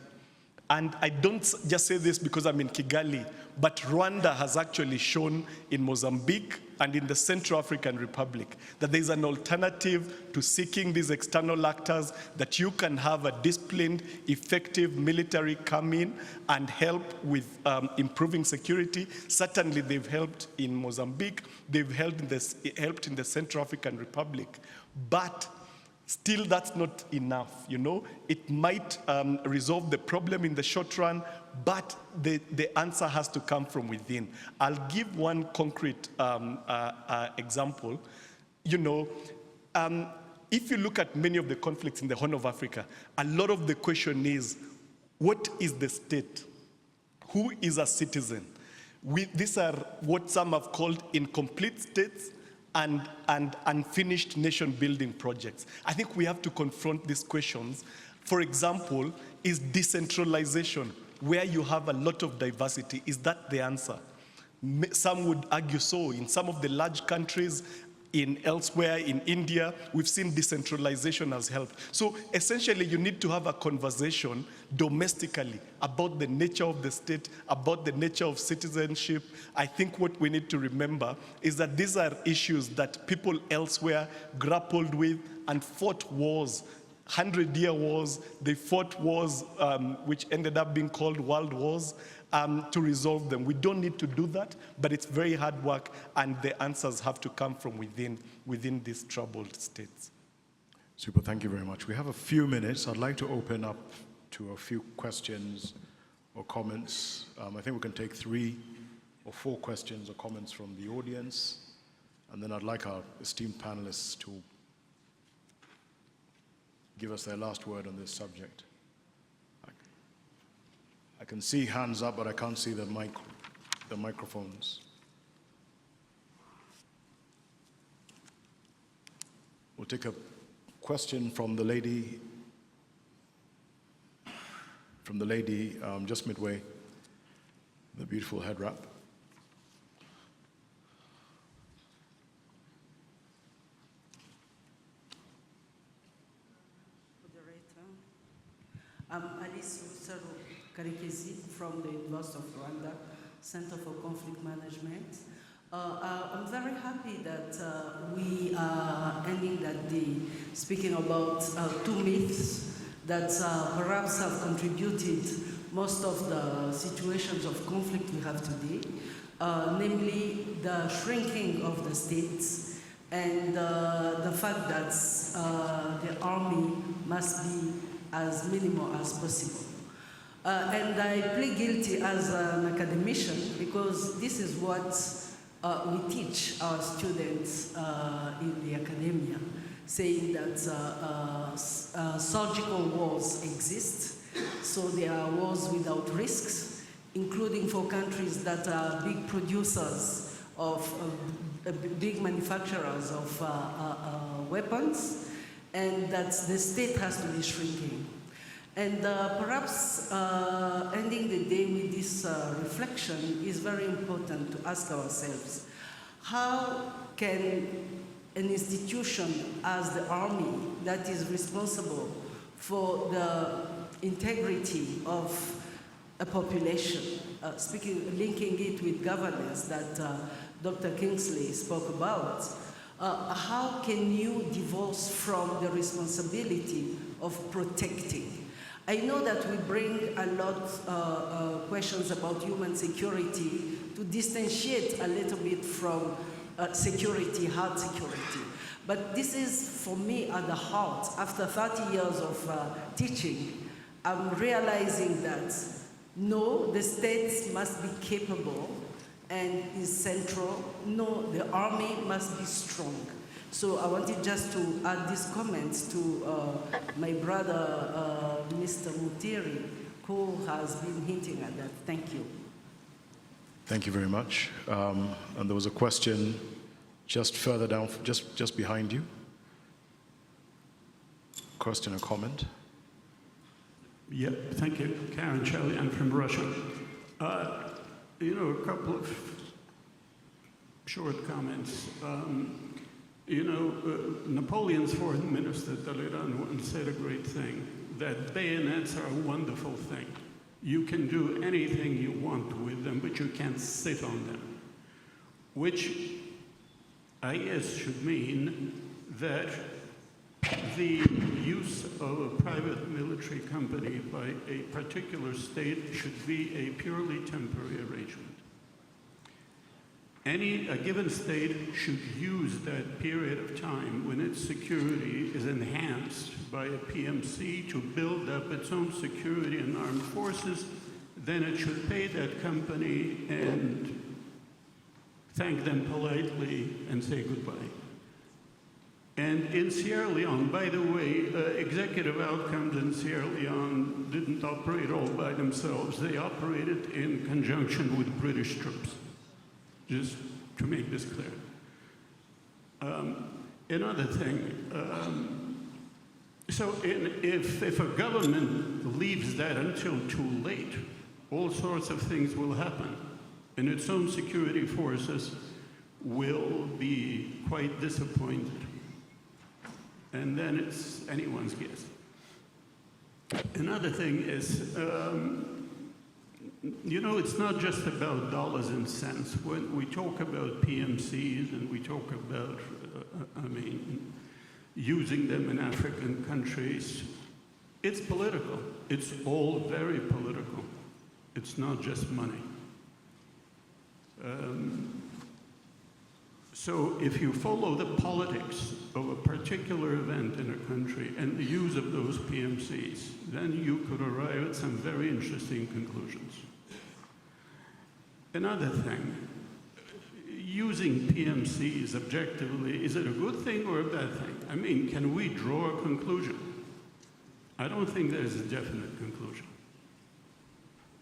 And I don't just say this because I'm in Kigali, but Rwanda has actually shown in Mozambique and in the Central African Republic that there's an alternative to seeking these external actors, that you can have a disciplined, effective military come in and help with improving security. Certainly they've helped in Mozambique, they've helped in the Central African Republic. But still, that's not enough, It might resolve the problem in the short run, but the answer has to come from within. I'll give one concrete example. If you look at many of the conflicts in the Horn of Africa, a lot of the question is, what is the state? Who is a citizen? These are what some have called incomplete states and unfinished nation-building projects. I think we have to confront these questions. For example, is decentralization, where you have a lot of diversity, is that the answer? Some would argue so. In some of the large countries, elsewhere in India. We've seen decentralization has helped. So essentially, you need to have a conversation domestically about the nature of the state, about the nature of citizenship. I think what we need to remember is that these are issues that people elsewhere grappled with and fought wars. 100-year wars, they fought wars which ended up being called world wars to resolve them. We don't need to do that, but it's very hard work, and the answers have to come from within these troubled states. Super, thank you very much. We have a few minutes. I'd like to open up to a few questions or comments. I think we can take 3 or 4 questions or comments from the audience, and then I'd like our esteemed panelists to give us their last word on this subject. I can see hands up, but I can't see the microphones. We'll take a question from the lady just midway, the beautiful head wrap. I'm Alice Rusaro Karekezi from the University of Rwanda Center for Conflict Management. I'm very happy that we are ending that day speaking about 2 myths that perhaps have contributed most of the situations of conflict we have today, namely the shrinking of the states and the fact that the army must be as minimal as possible. And I plead guilty as an academician because this is what we teach our students in the academia, saying that surgical wars exist, so there are wars without risks, including for countries that are big producers of, big manufacturers of weapons, and that the state has to be shrinking. And perhaps ending the day with this reflection is very important to ask ourselves, how can an institution as the army that is responsible for the integrity of a population, linking it with governance that Dr. Kingsley spoke about, how can you divorce from the responsibility of protecting? I know that we bring a lot of questions about human security to distantiate a little bit from security, hard security. But this is, for me, at the heart. After 30 years of teaching, I'm realizing that, no, the states must be capable and is central. No, the army must be strong. So I wanted just to add these comments to my brother, Mr. Mutiri, who has been hinting at that. Thank you. Thank you very much. And there was a question just further down, just behind you. Question or comment? Yeah, thank you. Karen Shelley, I'm from Russia. You know, a couple of short comments. Napoleon's foreign minister, Talleyrand, once said a great thing, that bayonets are a wonderful thing. You can do anything you want with them, but you can't sit on them. Which I guess should mean that the use of a private military company by a particular state should be a purely temporary arrangement. A given state should use that period of time when its security is enhanced by a PMC to build up its own security and armed forces. Then it should pay that company and thank them politely and say goodbye. And in Sierra Leone, by the way, executive outcomes in Sierra Leone didn't operate all by themselves. They operated in conjunction with British troops, just to make this clear. Another thing, if a government leaves that until too late, all sorts of things will happen. And its own security forces will be quite disappointed. And then it's anyone's guess. Another thing is, you know, it's not just about dollars and cents. When we talk about PMCs and we talk about, using them in African countries, it's political. It's all very political. It's not just money. So if you follow the politics of a particular event in a country and the use of those PMCs, then you could arrive at some very interesting conclusions. Another thing, using PMCs objectively, is it a good thing or a bad thing? I mean, can we draw a conclusion? I don't think there's a definite conclusion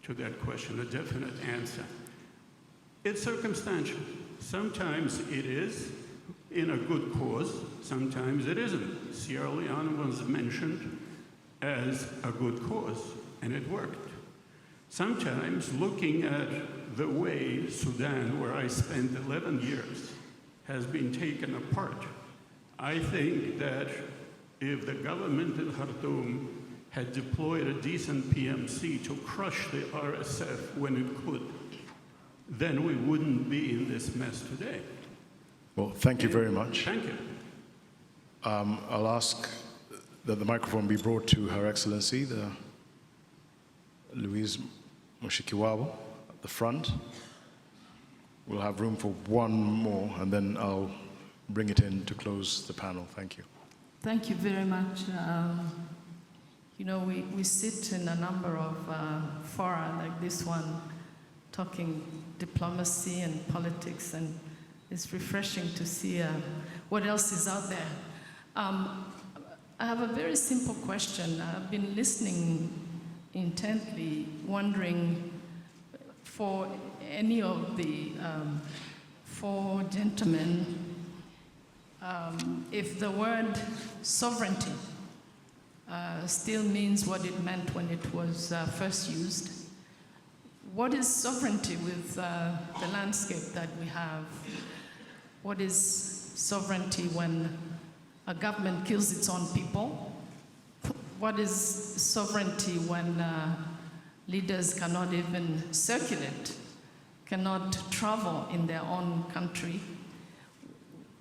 to that question, a definite answer. It's circumstantial. Sometimes it is in a good cause, sometimes it isn't. Sierra Leone was mentioned as a good cause, and it worked. Sometimes looking at the way Sudan, where I spent 11 years, has been taken apart, I think that if the government in Khartoum had deployed a decent PMC to crush the RSF when it could, then we wouldn't be in this mess today. Well, thank you very much. Thank you. I'll ask that the microphone be brought to Her Excellency, the Louise Mushikiwabo, at the front. We'll have room for one more, and then I'll bring it in to close the panel. Thank you. Thank you very much. You know, we sit in a number of fora like this one, talking diplomacy and politics, and it's refreshing to see what else is out there. I have a very simple question. I've been listening intently, wondering for any of the four gentlemen, if the word sovereignty still means what it meant when it was first used. What is sovereignty with the landscape that we have? What is sovereignty when a government kills its own people? What is sovereignty when leaders cannot even circulate, cannot travel in their own country?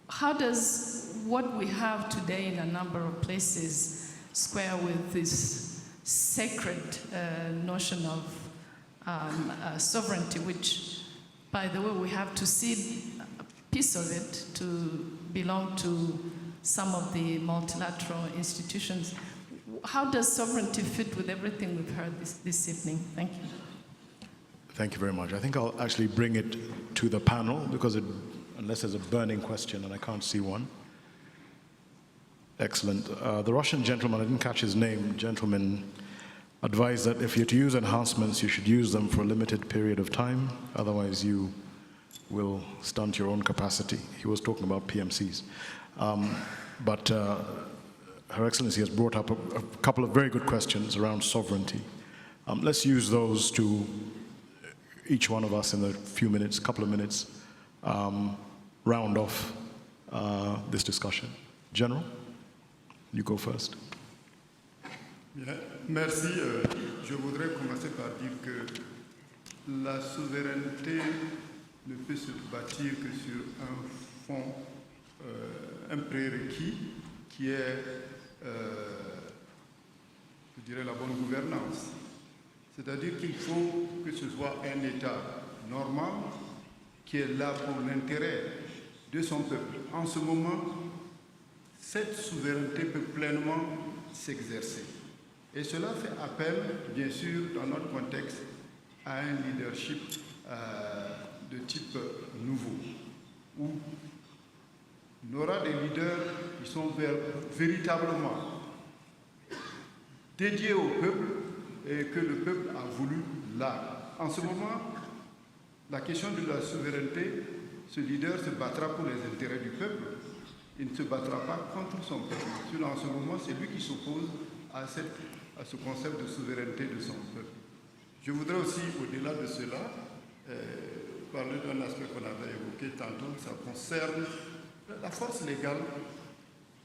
How does what we have today in a number of places square with this sacred notion of sovereignty, which, by the way, we have to cede a piece of it to belong to some of the multilateral institutions? How does sovereignty fit with everything we've heard this evening? Thank you. Thank you very much. I think I'll actually bring it to the panel, because unless there's a burning question, and I can't see one. Excellent. The Russian gentleman, I didn't catch his name, gentleman, advised that if you're to use enhancements, you should use them for a limited period of time, otherwise you will stunt your own capacity. He was talking about PMCs. But Her Excellency has brought up a couple of very good questions around sovereignty. Let's use those to, each one of us in a few minutes, couple of minutes, round off this discussion. General, you go first. Bien, merci. Je voudrais commencer par dire que la souveraineté ne peut se bâtir que sur un fond, un prérequis qui est, je dirais, la bonne gouvernance. C'est-à-dire qu'il faut que ce soit un État normal qui est là pour l'intérêt de son peuple. En ce moment, cette souveraineté peut pleinement s'exercer. Et cela fait appel, bien sûr, dans notre contexte, à un leadership de type nouveau, où on aura des leaders qui sont véritablement dédiés au peuple et que le peuple a voulu là. En ce moment, la question de la souveraineté, ce leader se battra pour les intérêts du peuple. Il ne se battra pas contre son peuple. En ce moment, c'est lui qui s'oppose à ce concept de souveraineté de son peuple. Je voudrais aussi, au-delà de cela, parler d'un aspect qu'on avait évoqué tantôt, ça concerne la force légale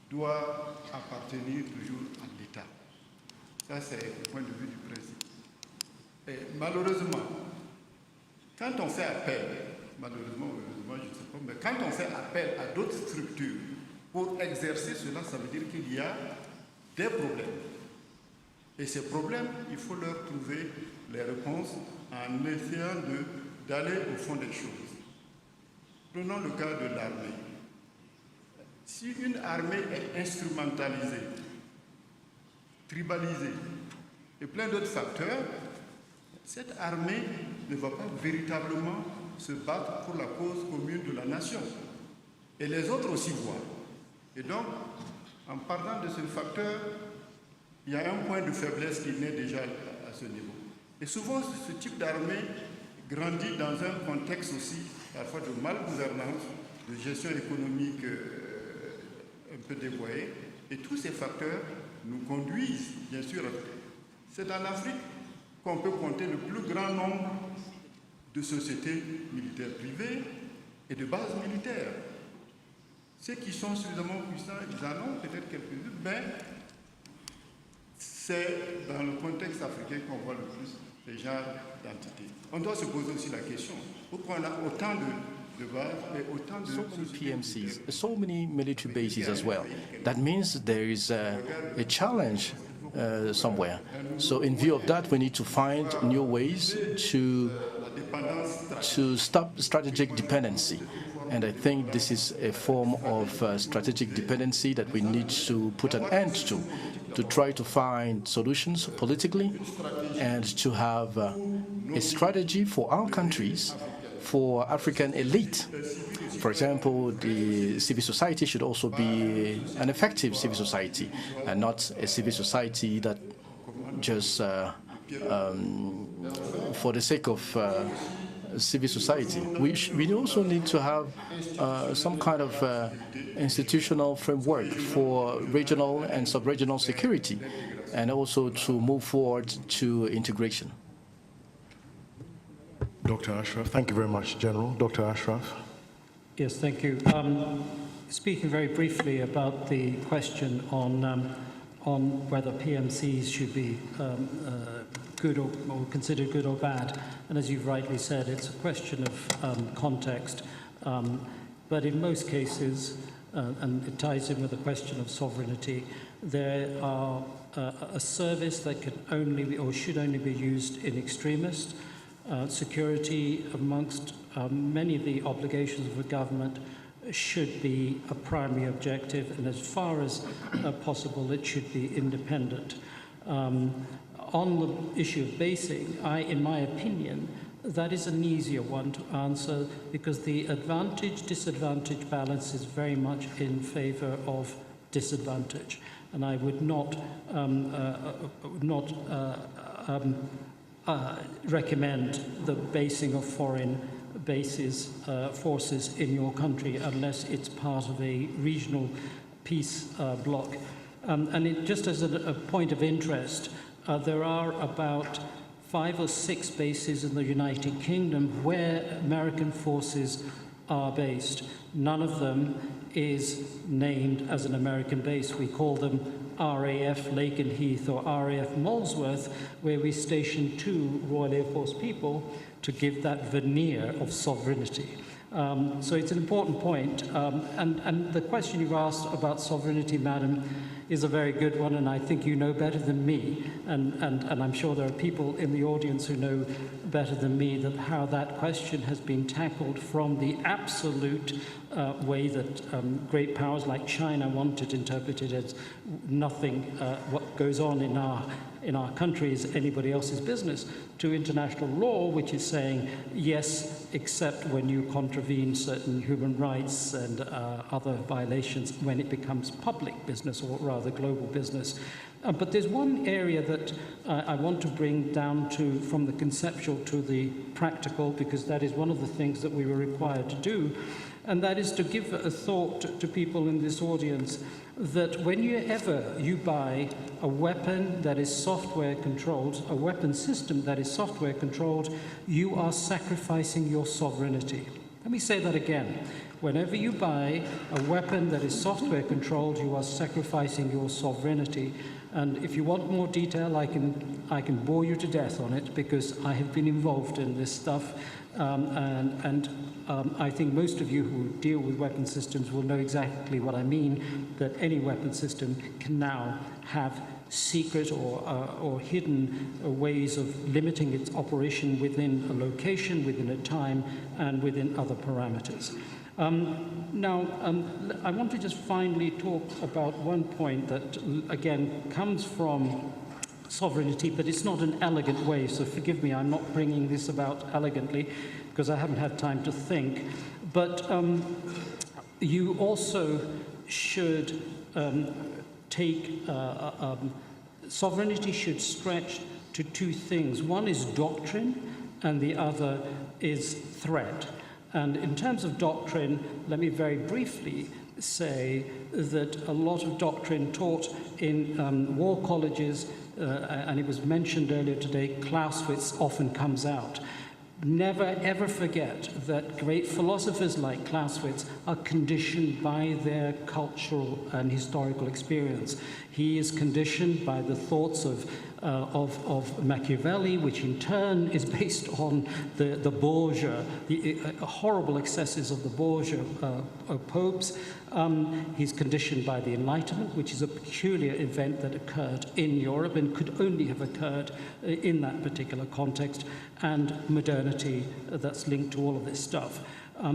doit appartenir toujours à l'État. Ça, c'est le point de vue du principe. Et malheureusement, quand on fait appel, malheureusement ou heureusement, je ne sais pas, mais quand on fait appel à d'autres structures pour exercer cela, ça veut dire qu'il y a des problèmes. Et ces problèmes, il faut leur trouver les réponses en essayant d'aller au fond des choses. Prenons le cas de l'armée. Si une armée est instrumentalisée, tribalisée et plein d'autres facteurs, cette armée ne va pas véritablement se battre pour la cause commune de la nation. Et les autres aussi voient. Et donc, en parlant de ce facteur, il y a un point de faiblesse qui naît déjà à ce niveau. Et souvent, ce type d'armée grandit dans un contexte aussi, parfois de mal-gouvernance, de gestion économique un peu dévoyée. Et tous ces facteurs nous conduisent, bien sûr, c'est en Afrique qu'on peut compter le plus grand nombre de sociétés militaires privées et de bases militaires. Ceux qui sont suffisamment puissants, ils en ont peut-être quelques-unes, mais c'est dans le contexte africain qu'on voit le plus ces genres d'entités. On doit se poser aussi la question, pourquoi on a autant de bases et autant de... So many PMCs, so many military bases as well. That means there is a challenge somewhere. So in view of that, we need to find new ways to stop strategic dependency. And I think this is a form of strategic dependency that we need to put an end to try to find solutions politically and to have a strategy for our countries, for African elite. For example, the civil society should also be an effective civil society and not a civil society that just for the sake of civil society. We also need to have some kind of institutional framework for regional and sub-regional security, and also to move forward to integration. Dr. Ashraf, thank you very much, General. Dr. Ashraf. Yes, thank you. Speaking very briefly about the question on whether PMCs should be good or considered good or bad, and as you've rightly said, it's a question of context. But in most cases, and it ties in with the question of sovereignty, there are a service that can only be, or should only be used in extremist. Security amongst many of the obligations of a government should be a primary objective, and as far as possible, it should be independent. On the issue of basing, in my opinion, that is an easier one to answer because the advantage-disadvantage balance is very much in favor of disadvantage. And I would not recommend the basing of foreign bases, forces in your country unless it's part of a regional peace bloc. Just as a point of interest, there are about 5 or 6 bases in the United Kingdom where American forces are based. None of them is named as an American base. We call them RAF Lakenheath or RAF Molesworth, where we station 2 Royal Air Force people to give that veneer of sovereignty. So it's an important point. And the question you've asked about sovereignty, Madam, is a very good one, and I think you know better than me, and I'm sure there are people in the audience who know better than me how that question has been tackled from the absolute way that great powers like China want it interpreted as nothing what goes on in our country is anybody else's business, to international law, which is saying yes, except when you contravene certain human rights and other violations when it becomes public business, or rather global business. But there's one area that I want to bring down to from the conceptual to the practical, because that is one of the things that we were required to do. and that is to give a thought to people in this audience that whenever you buy a weapon that is software controlled, a weapon system that is software controlled, you are sacrificing your sovereignty. Let me say that again. Whenever you buy a weapon that is software controlled, you are sacrificing your sovereignty. And if you want more detail, I can bore you to death on it because I have been involved in this stuff. I think most of you who deal with weapon systems will know exactly what I mean, that any weapon system can now have secret or hidden ways of limiting its operation within a location, within a time, and within other parameters. I want to just finally talk about one point that, again, comes from sovereignty, but it's not an elegant way, so forgive me, I'm not bringing this about elegantly because I haven't had time to think. But you also should take, sovereignty should stretch to two things. One is doctrine, and the other is threat. And in terms of doctrine, let me very briefly say that a lot of doctrine taught in war colleges, and it was mentioned earlier today, Clausewitz often comes out. Never ever forget that great philosophers like Clausewitz are conditioned by their cultural and historical experience. He is conditioned by the thoughts of Machiavelli, which in turn is based on the Borgia, the horrible excesses of the Borgia popes. He's conditioned by the Enlightenment, which is a peculiar event that occurred in Europe and could only have occurred in that particular context, and modernity that's linked to all of this stuff.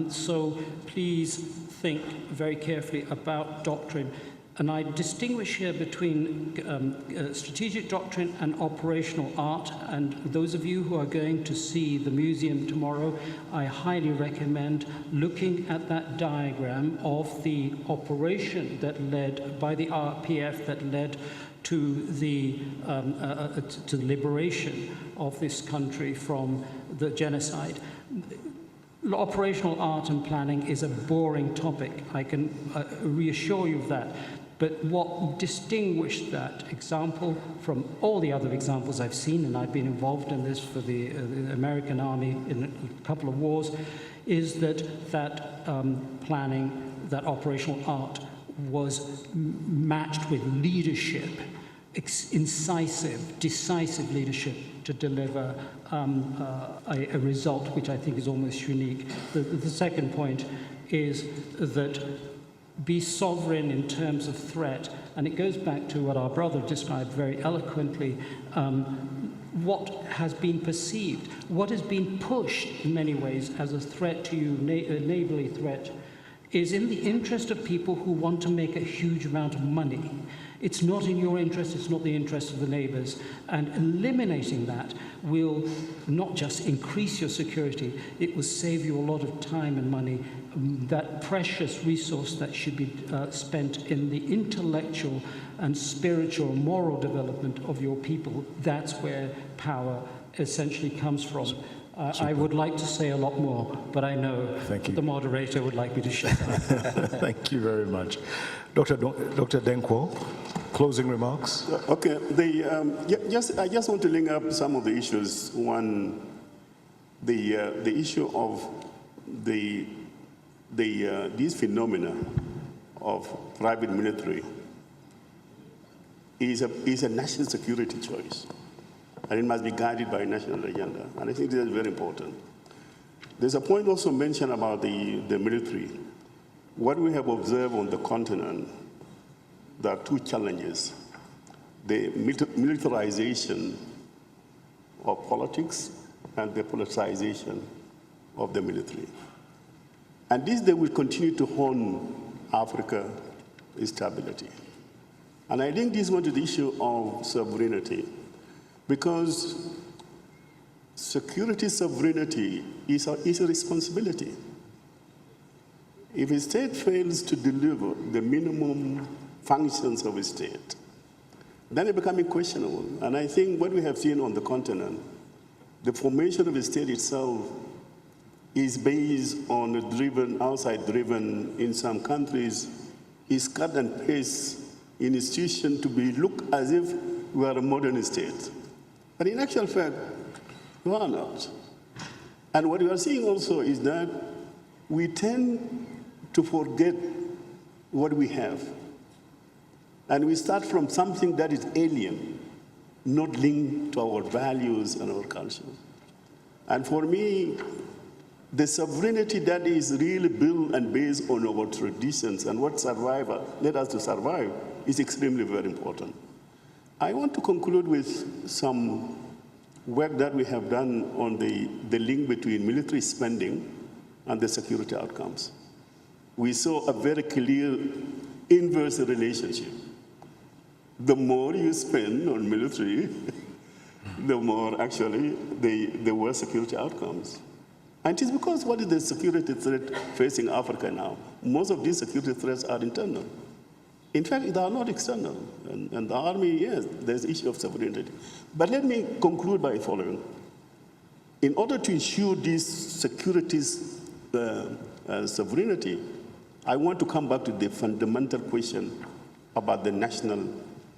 So please think very carefully about doctrine. And I distinguish here between strategic doctrine and operational art. And those of you who are going to see the museum tomorrow, I highly recommend looking at that diagram of the operation that led by the RPF that led to the liberation of this country from the genocide. Operational art and planning is a boring topic. I can reassure you of that. But what distinguished that example from all the other examples I've seen, and I've been involved in this for the American Army in a couple of wars, is that planning, that operational art was matched with leadership, incisive, decisive leadership to deliver a result which I think is almost unique. The second point is that be sovereign in terms of threat, and it goes back to what our brother described very eloquently, what has been perceived, what has been pushed in many ways as a threat to you, a neighborly threat, is in the interest of people who want to make a huge amount of money. It's not in your interest, it's not the interest of the neighbors. And eliminating that will not just increase your security, it will save you a lot of time and money. That precious resource that should be spent in the intellectual and spiritual, moral development of your people, that's where power essentially comes from. I would like to say a lot more, but I know the moderator would like me to shut up. Thank you very much. Dr. Denkwo, closing remarks? Okay, I just want to link up some of the issues. One, the issue of these phenomena of private military is a national security choice, and it must be guided by a national agenda. And I think this is very important. There's a point also mentioned about the military. What we have observed on the continent, there are two challenges: the militarization of politics and the politicization of the military. And this, they will continue to haunt Africa's stability. And I think this is one to the issue of sovereignty, because security sovereignty is a responsibility. If a state fails to deliver the minimum functions of a state, then it becomes questionable. And I think what we have seen on the continent, the formation of a state itself is based on a driven, outside driven in some countries, is cut and paste in institution to be looked as if we are a modern state. But in actual fact, we are not. And what we are seeing also is that we tend to forget what we have. And we start from something that is alien, not linked to our values and our culture. And for me, the sovereignty that is really built and based on our traditions and what led us to survive is extremely very important. I want to conclude with some work that we have done on the link between military spending and the security outcomes. We saw a very clear inverse relationship. The more you spend on military, the more actually the worse security outcomes. And it is because what is the security threat facing Africa now? Most of these security threats are internal. In fact, they are not external. And the army, yes, there's issue of sovereignty. But let me conclude by following. In order to ensure this security's sovereignty, I want to come back to the fundamental question about the national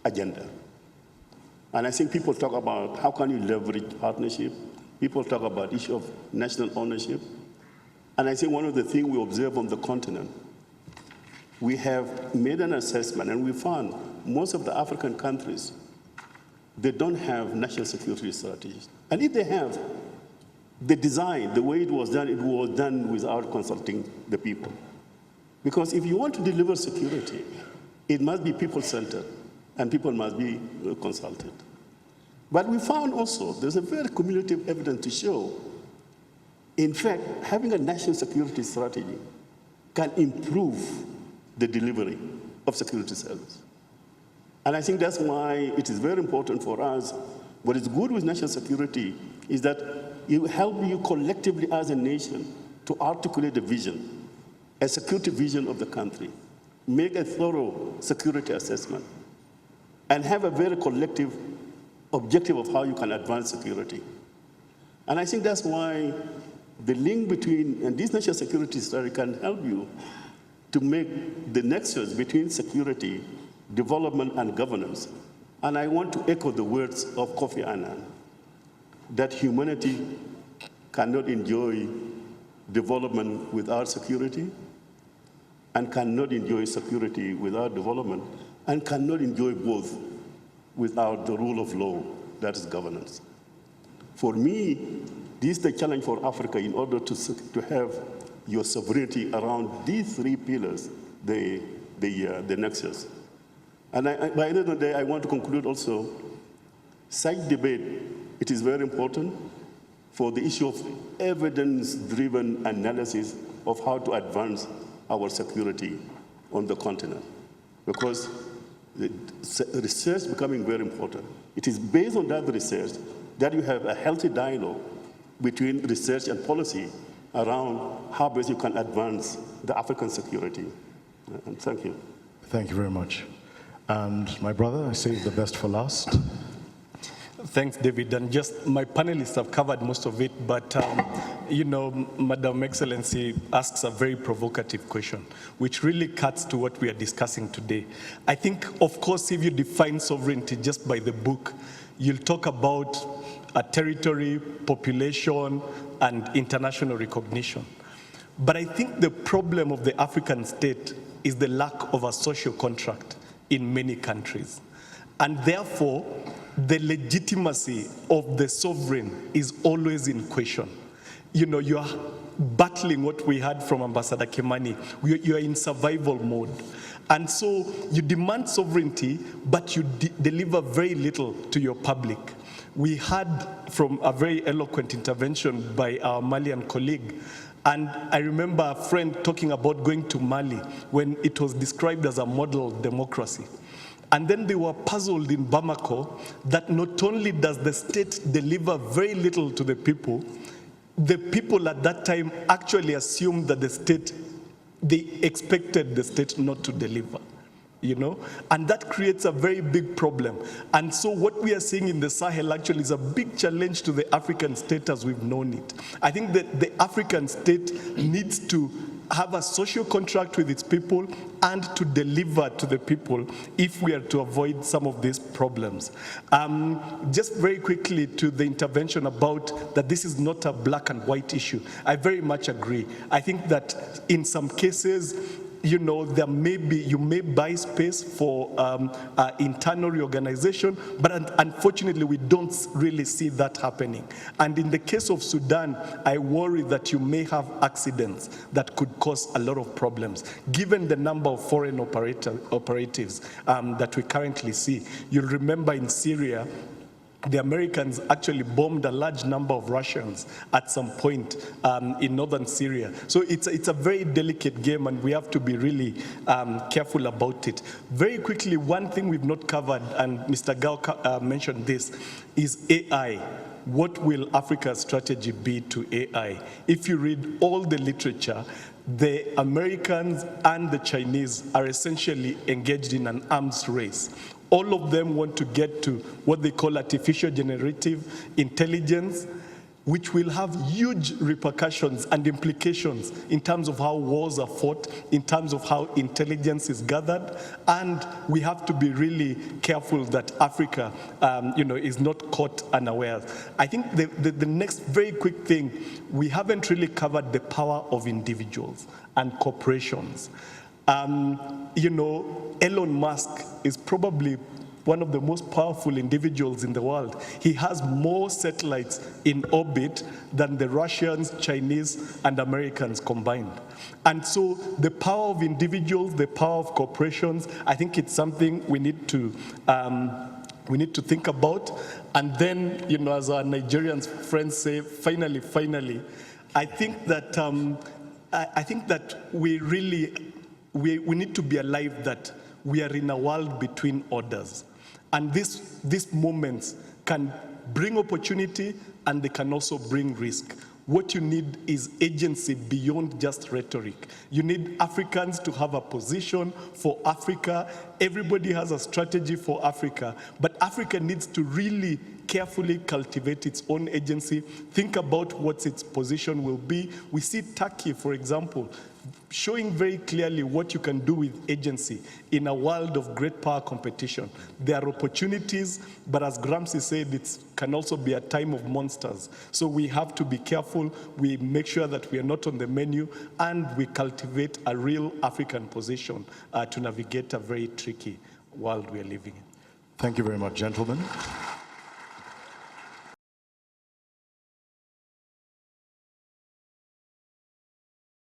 agenda. And I think people talk about how can you leverage partnership. People talk about issue of national ownership. And I think one of the things we observe on the continent, we have made an assessment and we found most of the African countries, they don't have national security strategies. And if they have, the design, the way it was done without consulting the people. Because if you want to deliver security, it must be people-centered and people must be consulted. But we found also there's a very cumulative evidence to show, in fact, having a national security strategy can improve the delivery of security service. And I think that's why it is very important for us. What is good with national security is that it will help you collectively as a nation to articulate a vision, a security vision of the country, make a thorough security assessment, and have a very collective objective of how you can advance security. And I think that's why the link between, and this national security strategy can help you to make the nexus between security, development, and governance. And I want to echo the words of Kofi Annan, that humanity cannot enjoy development without security, and cannot enjoy security without development, and cannot enjoy both without the rule of law, that is governance. For me, this is the challenge for Africa in order to have your sovereignty around these three pillars, the nexus. And by the end of the day, I want to conclude also, such debate, it is very important for the issue of evidence-driven analysis of how to advance our security on the continent. Because the research is becoming very important. It is based on that research that you have a healthy dialogue between research and policy around how best you can advance the African security. And thank you. Thank you very much. And my brother, I saved the best for last. Thanks, David. And just my panelists have covered most of it, but you know, Madam Excellency asks a very provocative question, which really cuts to what we are discussing today. I think, of course, if you define sovereignty just by the book, you'll talk about a territory, population, and international recognition. But I think the problem of the African state is the lack of a social contract in many countries. And therefore, the legitimacy of the sovereign is always in question. You know, you're battling what we heard from Ambassador Kimani. You're in survival mode. And so you demand sovereignty, but you deliver very little to your public. We heard from a very eloquent intervention by our Malian colleague. And I remember a friend talking about going to Mali when it was described as a model democracy. And then they were puzzled in Bamako that not only does the state deliver very little to the people at that time actually assumed that they expected the state not to deliver. you know, and that creates a very big problem. And so what we are seeing in the Sahel actually is a big challenge to the African state as we've known it. I think that the African state needs to have a social contract with its people and to deliver to the people if we are to avoid some of these problems. Just very quickly to the intervention about that this is not a black and white issue. I very much agree. I think that in some cases, you know, there may be, you may buy space for internal reorganization, but unfortunately we don't really see that happening. And in the case of Sudan, I worry that you may have accidents that could cause a lot of problems, given the number of foreign operatives that we currently see. You'll remember in Syria, the Americans actually bombed a large number of Russians at some point in northern Syria. So it's a very delicate game, and we have to be really careful about it. Very quickly, one thing we've not covered, and Mr. Gao mentioned this, is AI. What will Africa's strategy be to AI? If you read all the literature, the Americans and the Chinese are essentially engaged in an arms race. All of them want to get to what they call artificial generative intelligence, which will have huge repercussions and implications in terms of how wars are fought, in terms of how intelligence is gathered, and we have to be really careful that Africa, you know, is not caught unawares. I think the next very quick thing, we haven't really covered the power of individuals and corporations. You know, Elon Musk is probably one of the most powerful individuals in the world. He has more satellites in orbit than the Russians, Chinese, and Americans combined. And so the power of individuals, the power of corporations, I think it's something we need to think about. And then, you know, as our Nigerian friends say, finally, I think that we really, we need to be alive that we are in a world between orders. And these moments can bring opportunity, and they can also bring risk. What you need is agency beyond just rhetoric. You need Africans to have a position for Africa. Everybody has a strategy for Africa, but Africa needs to really carefully cultivate its own agency, think about what its position will be. We see Turkey, for example, showing very clearly what you can do with agency in a world of great power competition. There are opportunities, but as Gramsci said, it can also be a time of monsters. So we have to be careful, we make sure that we are not on the menu, and we cultivate a real African position to navigate a very tricky world we are living in. Thank you very much, gentlemen.